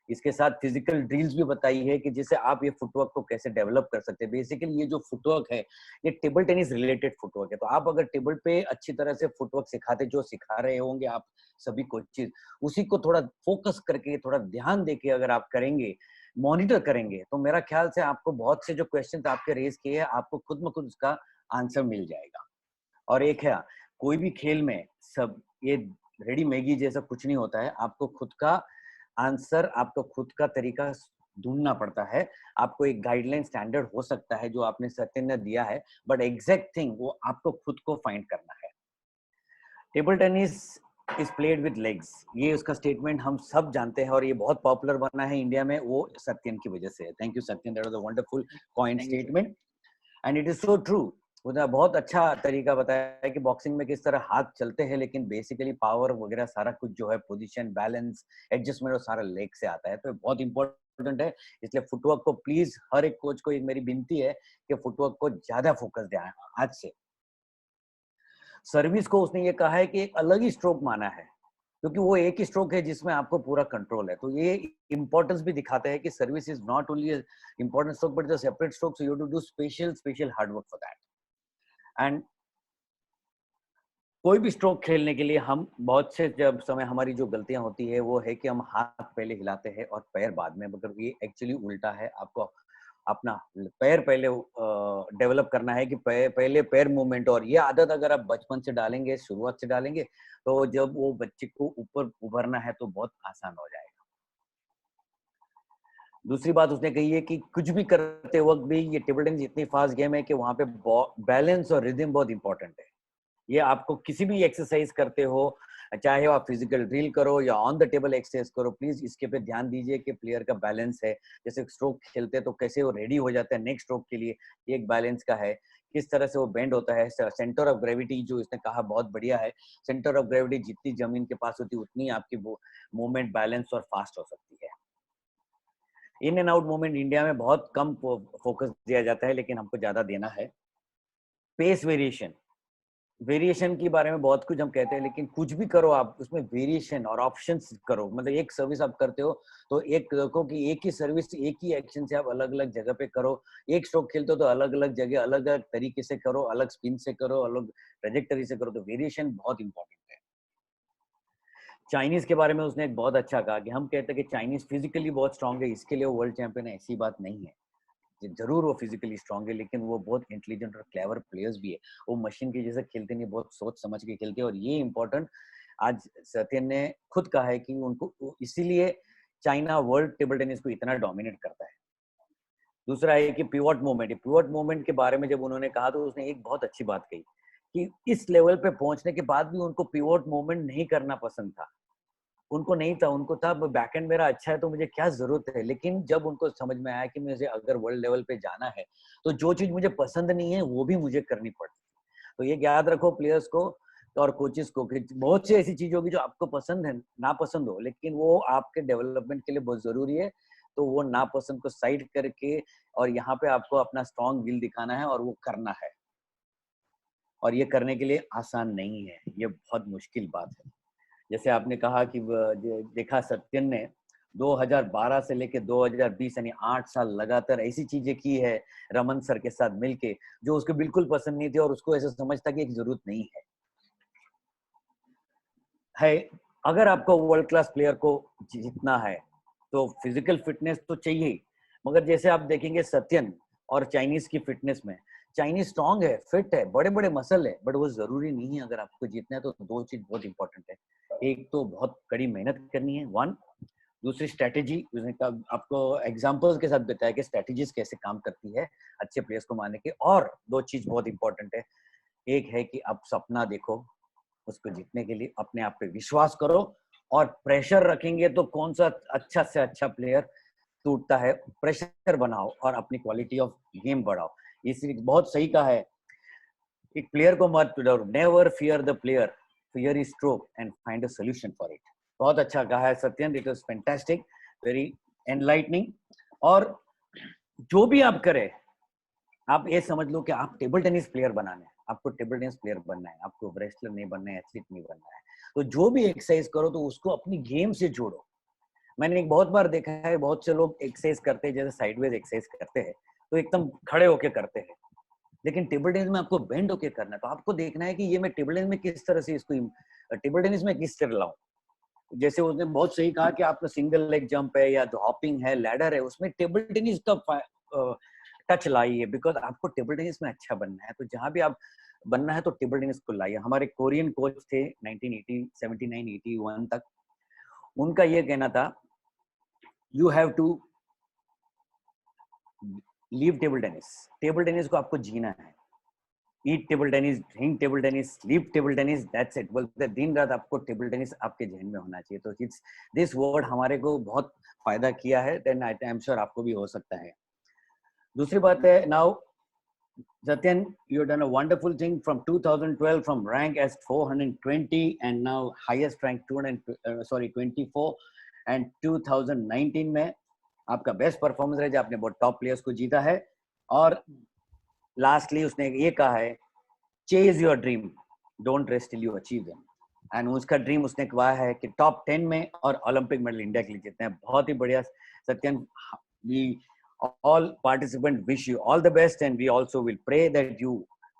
इसके साथ फिजिकल ड्रिल्स भी बताई है कि जिससे आप ये फुटवर्क को कैसे डेवलप कर सकते हैं. बेसिकली ये जो फुटवर्क है ये टेबल टेनिस रिलेटेड फुटवर्क है. तो आप अगर टेबल पे अच्छी तरह से फुटवर्क सिखाते, जो सिखा रहे होंगे आप सभी कोचेस, उसी को थोड़ा फोकस करके, थोड़ा ध्यान देके अगर आप करेंगे, मॉनिटर करेंगे, तो मेरा ख्याल से आपको बहुत से जो क्वेश्चन आपके रेज किए हैं, आपको खुद में खुद उसका आंसर मिल जाएगा. और एक है, कोई भी खेल में सब ये रेडी मैगी जैसा कुछ नहीं होता है. आपको खुद का आंसर, आपको खुद का तरीका ढूंढना पड़ता है. आपको एक गाइडलाइन स्टैंडर्ड हो सकता है जो आपने सत्यन ने दिया है, बट एग्जैक्ट थिंग वो आपको खुद को फाइंड करना है. Table tennis is played with legs, ये उसका स्टेटमेंट हम सब जानते हैं, और ये बहुत पॉपुलर बना है इंडिया में, वो सत्यन की वजह से है. Thank you Sathiyan, that was a wonderful point statement, and it is so true. उसने बहुत अच्छा तरीका बताया है कि बॉक्सिंग में किस तरह हाथ चलते हैं, लेकिन बेसिकली पावर वगैरह सारा कुछ जो है, पोजीशन, बैलेंस, एडजस्टमेंट, वो सारा लेग से आता है. तो बहुत इंपॉर्टेंट है. इसलिए फुटवर्क को प्लीज हर एक कोच को एक मेरी विनती है कि फुटवर्क को ज्यादा फोकस दें आज से. सर्विस को उसने ये कहा है कि एक अलग ही स्ट्रोक माना है, क्योंकि वो एक ही स्ट्रोक है जिसमें आपको पूरा कंट्रोल है. तो ये इंपॉर्टेंस भी दिखाता है कि service is not only important stroke but it's a separate stroke, so you have to do special hard work for that. And कोई भी स्ट्रोक खेलने के लिए हम बहुत से जब समय हमारी जो गलतियां होती है वो है कि हम हाथ पहले हिलाते हैं और पैर बाद में, मगर ये एक्चुअली उल्टा है. आपको अपना पैर पहले डेवलप करना है कि पहले पैर मूवमेंट, और ये आदत अगर आप बचपन से डालेंगे, शुरुआत से डालेंगे, तो जब वो बच्चे को ऊपर उभरना है तो बहुत आसान हो जाएगा. दूसरी बात उसने कही है कि कुछ भी करते वक्त भी ये टेबल टेनिस इतनी फास्ट गेम है कि वहां पे बैलेंस और रिदम बहुत इंपॉर्टेंट है. ये आपको किसी भी एक्सरसाइज करते हो, चाहे आप फिजिकल ड्रिल करो या ऑन द टेबल एक्सरसाइज करो, प्लीज इसके पे ध्यान दीजिए कि प्लेयर का बैलेंस है. जैसे स्ट्रोक खेलते हैं तो कैसे वो रेडी हो जाता है नेक्स्ट स्ट्रोक के लिए, एक बैलेंस का है. किस तरह से वो बेंड होता है, सेंटर ऑफ ग्रेविटी जो इसने कहा बहुत बढ़िया है. सेंटर ऑफ ग्रेविटी जितनी जमीन के पास होती है उतनी आपकी वो मूवमेंट बैलेंस और फास्ट हो सकती है. In and out movement India में बहुत कम फोकस दिया जाता है, लेकिन हमको ज्यादा देना है. पेस वेरिएशन के बारे में बहुत कुछ हम कहते हैं, लेकिन कुछ भी करो आप उसमें वेरिएशन और ऑप्शंस करो. मतलब एक सर्विस आप करते हो तो एक देखो कि एक ही सर्विस एक ही एक्शन से आप अलग अलग जगह पे करो. एक स्ट्रोक खेलते हो तो अलग अलग जगह अलग अलग तरीके से करो, अलग स्पिन से करो, अलग ट्रेजेक्टरी से करो. तो वेरिएशन बहुत इंपॉर्टेंट है. चाइनीज के बारे में उसने एक बहुत अच्छा कहा कि हम कहते हैं कि चाइनीज फिजिकली बहुत स्ट्रांग है, इसके लिए वो वर्ल्ड चैंपियन है. ऐसी बात नहीं है. जरूर वो फिजिकली स्ट्रांग है, लेकिन वो बहुत इंटेलिजेंट और क्लेवर प्लेयर्स भी है. वो मशीन की जैसे खेलते नहीं, बहुत सोच समझ के खेलते हैं. और ये इंपॉर्टेंट आज सत्यन ने खुद कहा है कि उनको इसीलिए चाइना वर्ल्ड टेबल टेनिस को इतना डोमिनेट करता है. दूसरा है कि पिवट मूवमेंट के बारे में जब उन्होंने कहा तो उसने एक बहुत अच्छी बात कही कि इस लेवल पे पहुंचने के बाद भी उनको पिवट मूवमेंट नहीं करना पसंद था. उनको नहीं था, उनको था बैकएंड मेरा अच्छा है तो मुझे क्या जरूरत है. लेकिन जब उनको समझ में आया कि मुझे अगर वर्ल्ड लेवल पे जाना है तो जो चीज मुझे पसंद नहीं है वो भी मुझे करनी पड़ती है. तो ये याद रखो प्लेयर्स को और कोचेस को कि बहुत सी ऐसी चीज होगी जो आपको पसंद है, नापसंद हो, लेकिन वो आपके डेवलपमेंट के लिए बहुत जरूरी है. तो वो नापसंद को साइड करके और यहाँ पे आपको अपना स्ट्रॉन्ग विल दिखाना है और वो करना है. और ये करने के लिए आसान नहीं है, ये बहुत मुश्किल बात है. जैसे आपने कहा कि देखा सत्यन ने 2012 से लेके 2020 यानी 8 साल लगातार ऐसी चीजें की है रमन सर के साथ मिलके जो उसको बिल्कुल पसंद नहीं थी, और उसको ऐसा समझता कि एक जरूरत नहीं है. अगर आपको वर्ल्ड क्लास प्लेयर को जीतना है तो फिजिकल फिटनेस तो चाहिए, मगर जैसे आप देखेंगे सत्यन और चाइनीज की फिटनेस में, चाइनीज स्ट्रांग है, फिट है, बड़े बड़े मसल है, बट वो जरूरी नहीं है। अगर आपको जीतना है तो दो चीज बहुत इंपॉर्टेंट है। एक तो बहुत कड़ी मेहनत करनी है, वन। दूसरी स्ट्रेटेजी, उसने आपको एग्जांपल्स के साथ बताया कि स्ट्रेटेजीज कैसे काम करती है अच्छे प्लेयर्स को मारने के। और दो चीज बहुत इंपॉर्टेंट है, एक है कि आप सपना देखो उसको जीतने के लिए, अपने आप पे विश्वास करो, और प्रेशर रखेंगे तो कौन सा अच्छा से अच्छा प्लेयर टूटता है। प्रेशर बनाओ और अपनी क्वालिटी ऑफ गेम बढ़ाओ। इसलिए बहुत सही कहा है, एक प्लेयर को मत डरो, never fear the player, fear is stroke and find a solution for it. बहुत अच्छा कहा है Sathiyan, it was fantastic, very enlightening. और जो भी आप करें, आप ये समझ लो कि आप टेबल टेनिस प्लेयर बनाना है, आपको टेबल टेनिस प्लेयर बनना है, आपको रेसलर नहीं बनना है, एथलीट नहीं बनना है। तो जो भी एक्सरसाइज करो तो उसको अपनी गेम से जोड़ो। मैंने एक बहुत बार देखा है, बहुत से लोग एक्सरसाइज करते हैं जैसे साइडवेज एक्सरसाइज करते हैं, तो एकदम खड़े होके करते हैं। लेकिन टेबल टेनिस में आपको बेंड होके करना है, तो आपको देखना है कि ये मैं टेबल टेनिस में किस तरह से इसको टेबल टेनिस में किस तरह लाऊं। जैसे उसने बहुत सही कहा कि आपका सिंगल लेग जंप है या हॉपिंग है, लैडर है, उसमें टेबल टेनिस का टच लाइए, बिकॉज आपको टेबल टेनिस में अच्छा बनना है। तो जहां भी आप बनना है तो टेबल टेनिस को लाइए। हमारे कोरियन कोच थे 1980 79 81 तक, उनका ये कहना था, you have to live table tennis. Table tennis को आपको जीना है। Eat table tennis, drink table tennis, sleep table tennis, that's it. बोलते दिन रात आपको टेबल टेनिस आपके जहन में होना चाहिए। तो इट्स दिस वर्ड हमारे को बहुत फायदा किया है, देन आई एम श्योर आपको भी हो सकता है। दूसरी बात है, now Satyan, you have done a wonderful thing from 2012, from rank as 420 and now highest rank 24, and 2019 में आपका बेस्ट परफॉर्मेंस रहा, आपने बहुत टॉप प्लेयर्स को जीता है। और लास्टली उसने ये कहा है, chase your dream, don't rest till you achieve them. And उसका ड्रीम उसने कहा है कि टॉप 10 में और ओलंपिक मेडल इंडिया के लिए जीतते हैं। बहुत ही बढ़िया Sathiyan, we all participants wish you all the best, and we also will pray that you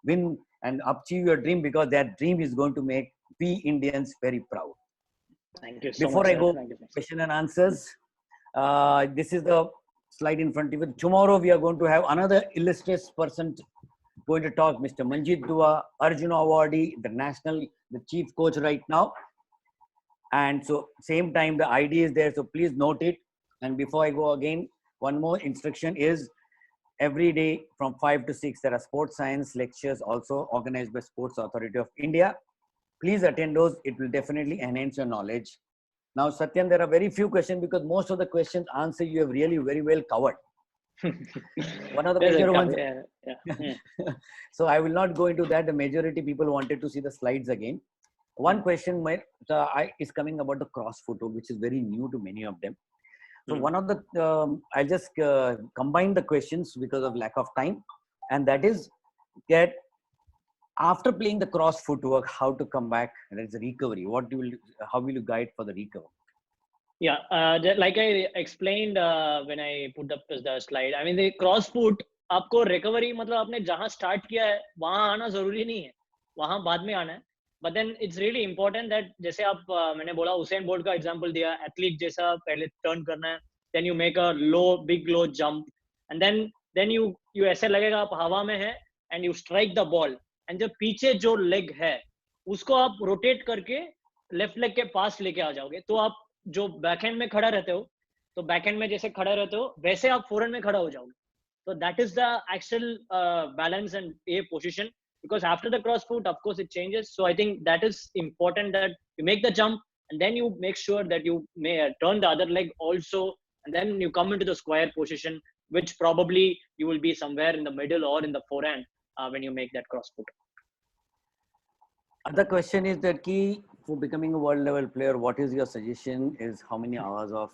win and achieve your dream, because that dream is going to make we Indians very proud. Thank you so Before much, I go question and answers, this is the slide in front of you. Tomorrow we are going to have another illustrious person going to talk, Mr. Manjit Dua, Arjuna awardee, the chief coach right now. And so same time the ID is there, so please note it. And before I go again, one more instruction is, every day from 5 to 6 there are sports science lectures also organized by Sports Authority of India. Please attend those, it will definitely enhance your knowledge. Now Satyan, there are very few questions, because most of the questions answer you have really very well covered. One of the major ones, so I will not go into that. The majority people wanted to see the slides again. One question is coming about the cross photo, which is very new to many of them. So one of the, I'll just combine the questions because of lack of time, and that is that after playing the cross footwork, how to come back, and it's a recovery. How will you guide for the recovery? Yeah, like I explained when I put up the slide, I mean the cross foot, आपको recovery मतलब आपने जहाँ start किया है वहाँ आना जरूरी नहीं है, वहाँ बाद में आना है। But then it's really important that जैसे आप मैंने बोला उसेन बोल्ट का एग्जांपल दिया, एथलीट जैसा पहले टर्न करना है, then you make a big low jump, and then you ऐसे लगेगा आप हवा में है and you strike the ball, and जब पीछे जो लेग है उसको आप रोटेट करके लेफ्ट लेग के पास लेके आ जाओगे, तो आप जो बैकहैंड में खड़ा रहते हो, तो बैकहैंड में जैसे खड़ा रहते हो वैसे आप फोरहैंड में खड़ा हो जाओगे। So that is the actual balance and a position. Because after the cross foot, of course, it changes. So I think that is important, that you make the jump and then you make sure that you may turn the other leg also, and then you come into the square position, which probably you will be somewhere in the middle or in the forehand when you make that cross foot. Other question is that key for becoming a world level player, what is your suggestion is how many hours of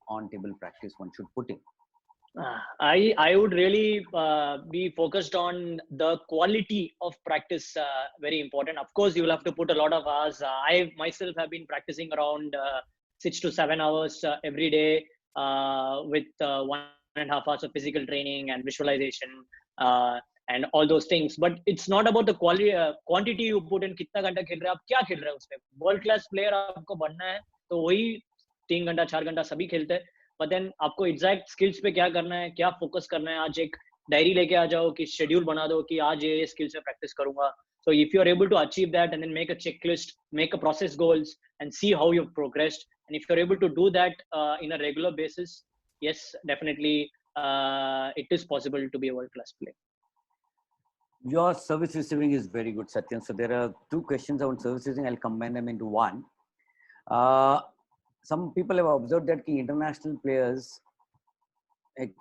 on table practice one should put in? I would really be focused on the quality of practice, very important. Of course, you will have to put a lot of hours. I myself have been practicing around 6 to 7 hours every day with 1.5 hours of physical training and visualization and all those things. But it's not about the quantity you put in. कितना घंटा खेल रहे हैं आप, क्या खेल रहे हैं उसमें। वर्ल्ड क्लास प्लेयर आपको बनना है तो वही 3 घंटा 4 घंटा सभी खेलते हैं। But then आपको एग्जैक्ट स्किल्स पे क्या करना है, क्या फोकस करना है। आज एक डायरी लेके आ जाओ कि शेड्यूल बना दो कि आज ये स्किल्स में प्रैक्टिस करूंगा. So if you are able to achieve that and then make a checklist, make a process goals and see how you've progressed, and if you're able to do that in a regular basis, yes, definitely it is possible to be a world-class player. Your service receiving is very good, Satyan. So there are two questions on service receiving. I'll combine them into one. Some people have observed that key international players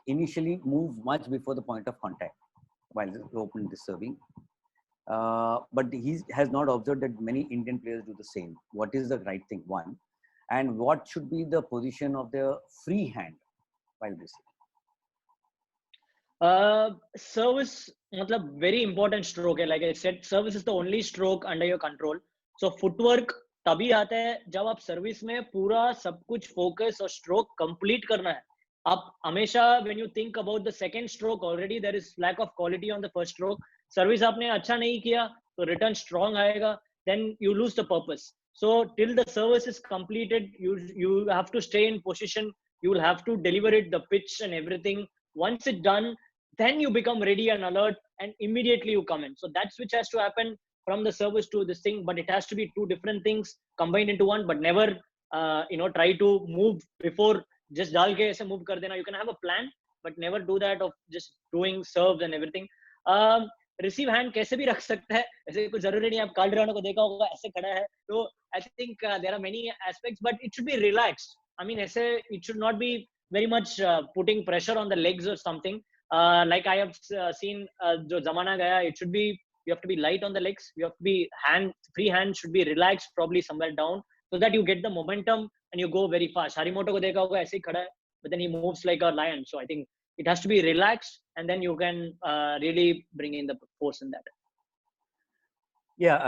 initially move much before the point of contact while opening the serving. But he has not observed that many Indian players do the same. What is the right thing? One. And what should be the position of the free hand while receiving? Service, matlab, very important stroke. Like I said, service is the only stroke under your control. So footwork तभी आता है जब आप service में पूरा सब कुछ focus और स्ट्रोक कंप्लीट करना है. आप हमेशा when you think about the second stroke, already there is lack of quality on the first stroke. Service आपने अच्छा नहीं किया तो रिटर्न स्ट्रॉन्ग आएगा, then you lose the purpose. So till the service is completed, you have to stay in position, you will have to deliver it, the pitch and everything. Once it's done, then you become ready and alert and immediately you come in. So that's which has to happen from the service to this thing, but it has to be two different things combined into one, but never try to move before just डाल के ऐसे move कर देना. You can have a plan, but never do that of just doing serves and everything. Receive hand कैसे भी रख सकता है, ऐसे कुछ जरूरी नहीं. आप काल्डरानो को देखा होगा ऐसे खड़ा है, तो I think there are many aspects, but it should be relaxed. I mean ऐसे it should not be very much putting pressure on the legs और something. Like I have seen जो जमाना गया, it should be you have to be light on the legs, you have to be free hand should be relaxed, probably somewhere down, so that you get the momentum and you go very fast. Harimoto ko dekha hoga aise hi khada hai, but then he moves like a lion. So I think it has to be relaxed and then you can really bring in the force in that. Yeah,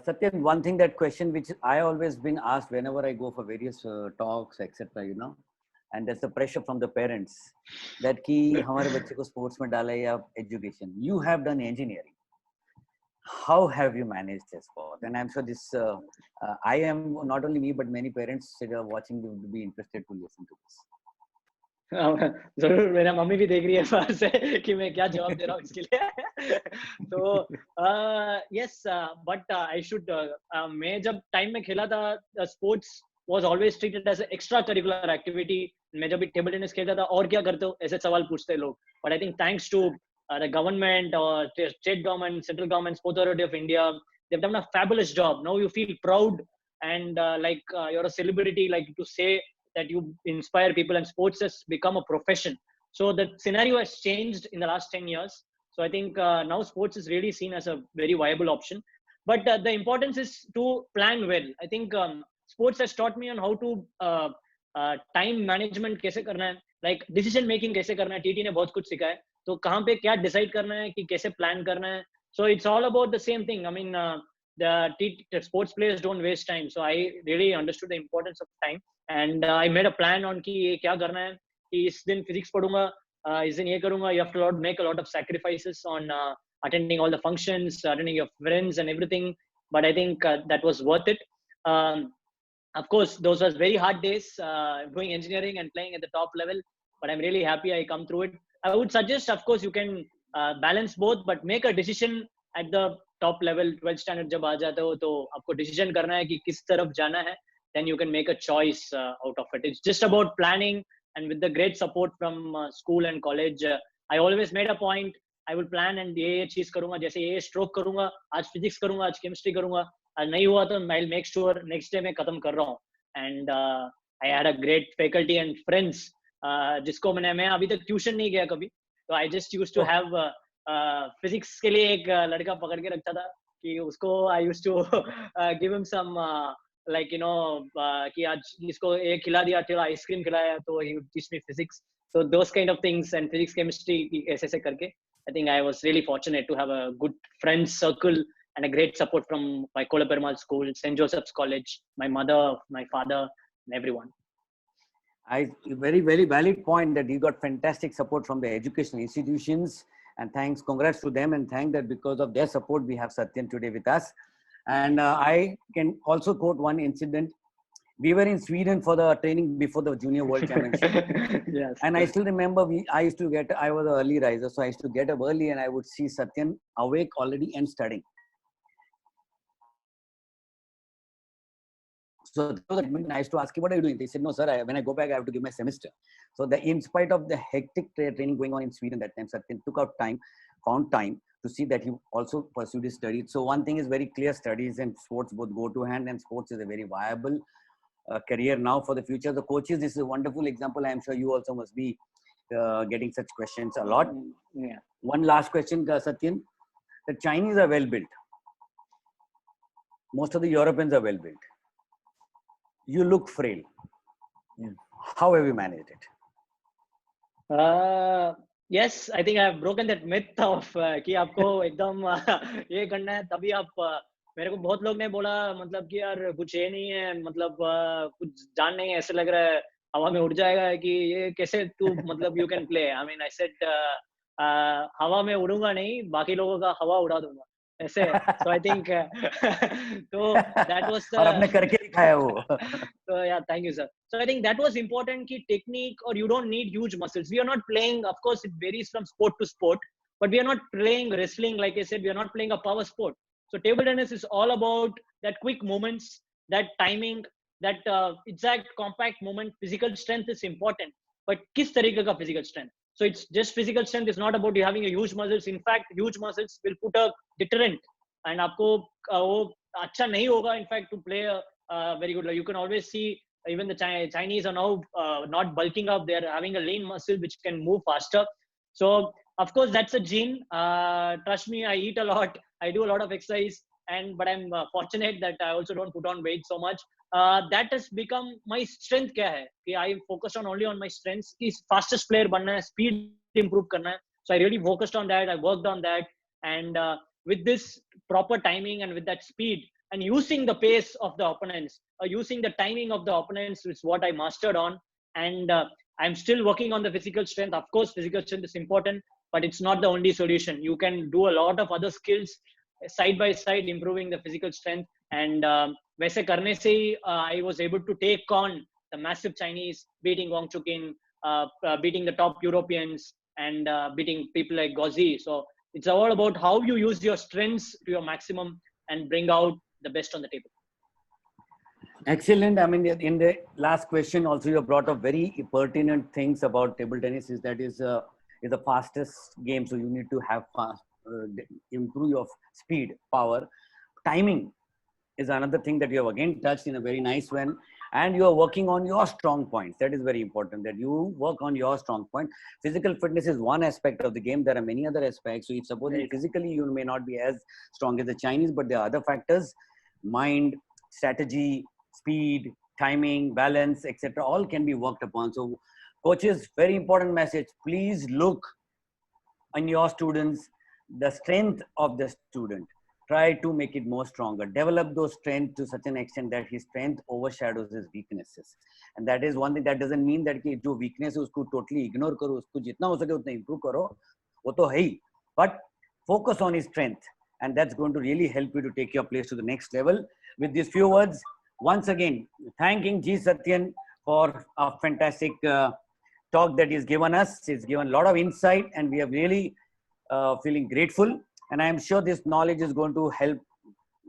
Satyan, one thing, that question which I always been asked whenever I go for various talks, etc., and there's the pressure from the parents that ki hamare bachche ko sports mein dala ya education. You have done engineering. How have you managed this sport? And I'm sure this, I am, not only me, but many parents watching would be interested to listen to this. जरूर, मेरा mummy भी देख रही है बाहर से कि मैं क्या जवाब दे रहा हूँ इसके लिए. तो यस, बट आई शुड, मैं जब टाइम में खेला था, sports was always treated as extra curricular activity. मैं जब भी टेबल टेनिस खेलता था, और क्या करते हो, ऐसे सवाल पूछते लोग. But I think thanks to the government or state government, central government, Sports Authority of India, they've done a fabulous job. Now you feel proud and you're a celebrity, like to say that you inspire people, and sports has become a profession. So the scenario has changed in the last 10 years. So I think now sports is really seen as a very viable option. But the importance is to plan well. I think sports has taught me on how to time management कैसे करना है, like decision making कैसे करना है. TT ने बहुत कुछ सिखाया है, तो कहाँ पे क्या डिसाइड करना है कि कैसे प्लान करना है. So it's all about the same thing. I mean the sports players don't waste time. So I really understood the importance of time and I made a plan on कि ये क्या करना है, कि इस दिन फिजिक्स पढ़ूंगा, इस दिन ये करूंगा. You have to make a lot of sacrifices on attending all the functions, attending your friends and everything. But I think that was worth it. Of course, those was very hard days doing engineering and playing at the top level. But I'm really happy I come through it. I would suggest, of course, you can balance both, but make a decision at the top level. 12th standard जब आ जाते हो तो आपको decision करना है कि किस तरफ जाना है. Then you can make a choice out of it. It's just about planning, and with the great support from school and college, I always made a point. I will plan and ये चीज करूँगा, जैसे ये stroke करूँगा, आज physics करूँगा, आज chemistry करूँगा. आज नहीं हुआ तो I'll make sure next day मैं खत्म कर रहा हूँ. And I had a great faculty and friends. जिसको मैं अभी तक ट्यूशन नहीं गया कभी, तो I just used to have physics के लिए एक लड़का पकड़ के रखता था कि उसको I used to give him some like कि आज इसको एक खिला दिया, थोड़ा आइसक्रीम खिलाया, तो he would teach me physics. So those kind of things and physics chemistry ऐसे ऐसे करके I think I was really fortunate to have a good friend circle and a great support from my Kola Perumal School, St. Joseph's College, my mother, my father, and everyone. Very, very valid point that you got fantastic support from the educational institutions, and congrats to them, and thank that because of their support we have Satyan today with us. And I can also quote one incident. We were in Sweden for the training before the Junior World Championship. Yes. And I still remember I was an early riser, so I used to get up early and I would see Satyan awake already and studying. So I used to ask him, what are you doing? They said, no, sir, when I go back, I have to give my semester. So in spite of the hectic training going on in Sweden that time, Satyan took out time, found time to see that he also pursued his studies. So one thing is very clear, studies and sports both go to hand, and sports is a very viable career now for the future. The coaches, this is a wonderful example. I am sure you also must be getting such questions a lot. Yeah. One last question, Satyan. The Chinese are well built. Most of the Europeans are well built. You look frail. How have you managed it? Yes, I think I have broken that myth of कि आपको एकदम ये करना है तभी आप मेरे को बहुत लोग ने बोला मतलब कि यार कुछ ये नहीं है मतलब कुछ जान नहीं है ऐसे लग रहा है हवा में उड़ जाएगा कि ये कैसे तू मतलब you can play. I mean I said हवा में उड़ूंगा नहीं बाकी लोगों का हवा उड़ा दूंगा ऐसे. So I think so that was और आपने करके दिखाया वो. So yeah, thank you, sir. So I think that was important. Ki technique, or you don't need huge muscles. We are not playing. Of course, it varies from sport to sport, but we are not playing wrestling. Like I said, we are not playing a power sport. So table tennis is all about that quick movements, that timing, that exact compact movement. Physical strength is important, but किस तरीके का physical strength? So it's just physical strength is not about you having a huge muscles. In fact, huge muscles will put a deterrent, and आपको वो अच्छा नहीं होगा. In fact, to play a very good. You can always see even the Chinese are now not bulking up. They are having a lean muscle which can move faster. So of course that's a gene. Trust me, I eat a lot. I do a lot of exercise, but I'm fortunate that I also don't put on weight so much. That has become my strength. क्या है कि I focused only on my strengths. कि fastest player बनना है, speed improve करना है. So I really focused on that. I worked on that, and with this proper timing and with that speed and using the pace of the opponents, using the timing of the opponents is what I mastered on. And I'm still working on the physical strength. Of course, physical strength is important, but it's not the only solution. You can do a lot of other skills side by side, improving the physical strength. And वैसे करने से ही I was able to take on the massive Chinese, beating Wang Chuqin, beating the top Europeans, and beating people like Gauzy. So it's all about how you use your strengths to your maximum and bring out the best on the table. Excellent. I mean, in the last question, also you brought up very pertinent things about table tennis. Is the fastest game, so you need to have improve your speed, power, timing is another thing that you have again touched in a very nice way. And you are working on your strong points. That is very important, that you work on your strong point. Physical fitness is one aspect of the game. There are many other aspects. So if supposing physically you may not be as strong as the Chinese, but there are other factors, mind, strategy, speed, timing, balance, etc. all can be worked upon. So coaches, very important message. Please look on your students, the strength of the student. Try to make it more stronger. Develop those strengths to such an extent that his strength overshadows his weaknesses. And that is one thing. That doesn't mean that कि जो weakness है उसको totally ignore करो, उसको जितना हो सके उतना improve करो, वो तो है ही. But focus on his strength, and that's going to really help you to take your place to the next level. With these few words, once again, thanking G. Satyan for a fantastic talk that he's given us. He's given a lot of insight, and we are really feeling grateful. And I am sure this knowledge is going to help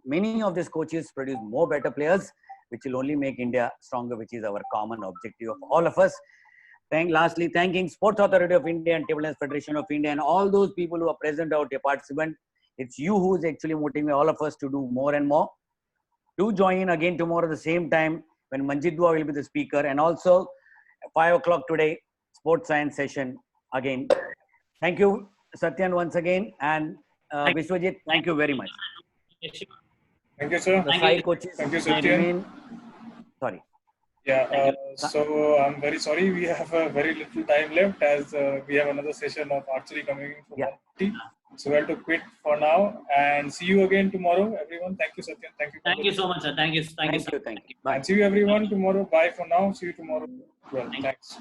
many of these coaches produce more better players, which will only make India stronger, which is our common objective of all of us. Lastly, thanking Sports Authority of India and Table Tennis Federation of India and all those people who are present out here, participant. It's you who is actually motivating all of us to do more and more. Do join in again tomorrow at the same time when Manjit Dua will be the speaker, and also 5 o'clock today, sports science session again. Thank you, Satyan, once again, and Vishwajit, thank you very much. Thank you, sir. The Sai coaches, thank you, Satyan. Sorry. Yeah, so I'm very sorry. We have very little time left as we have another session of archery coming in for 1:30. So we have to quit for now and see you again tomorrow, everyone. Thank you, Satyan. Thank you. Thank you so much, sir. Thank you. Thank you, sir. Thank you. Bye. And see you, everyone, tomorrow. Bye for now. See you tomorrow. Well, thanks.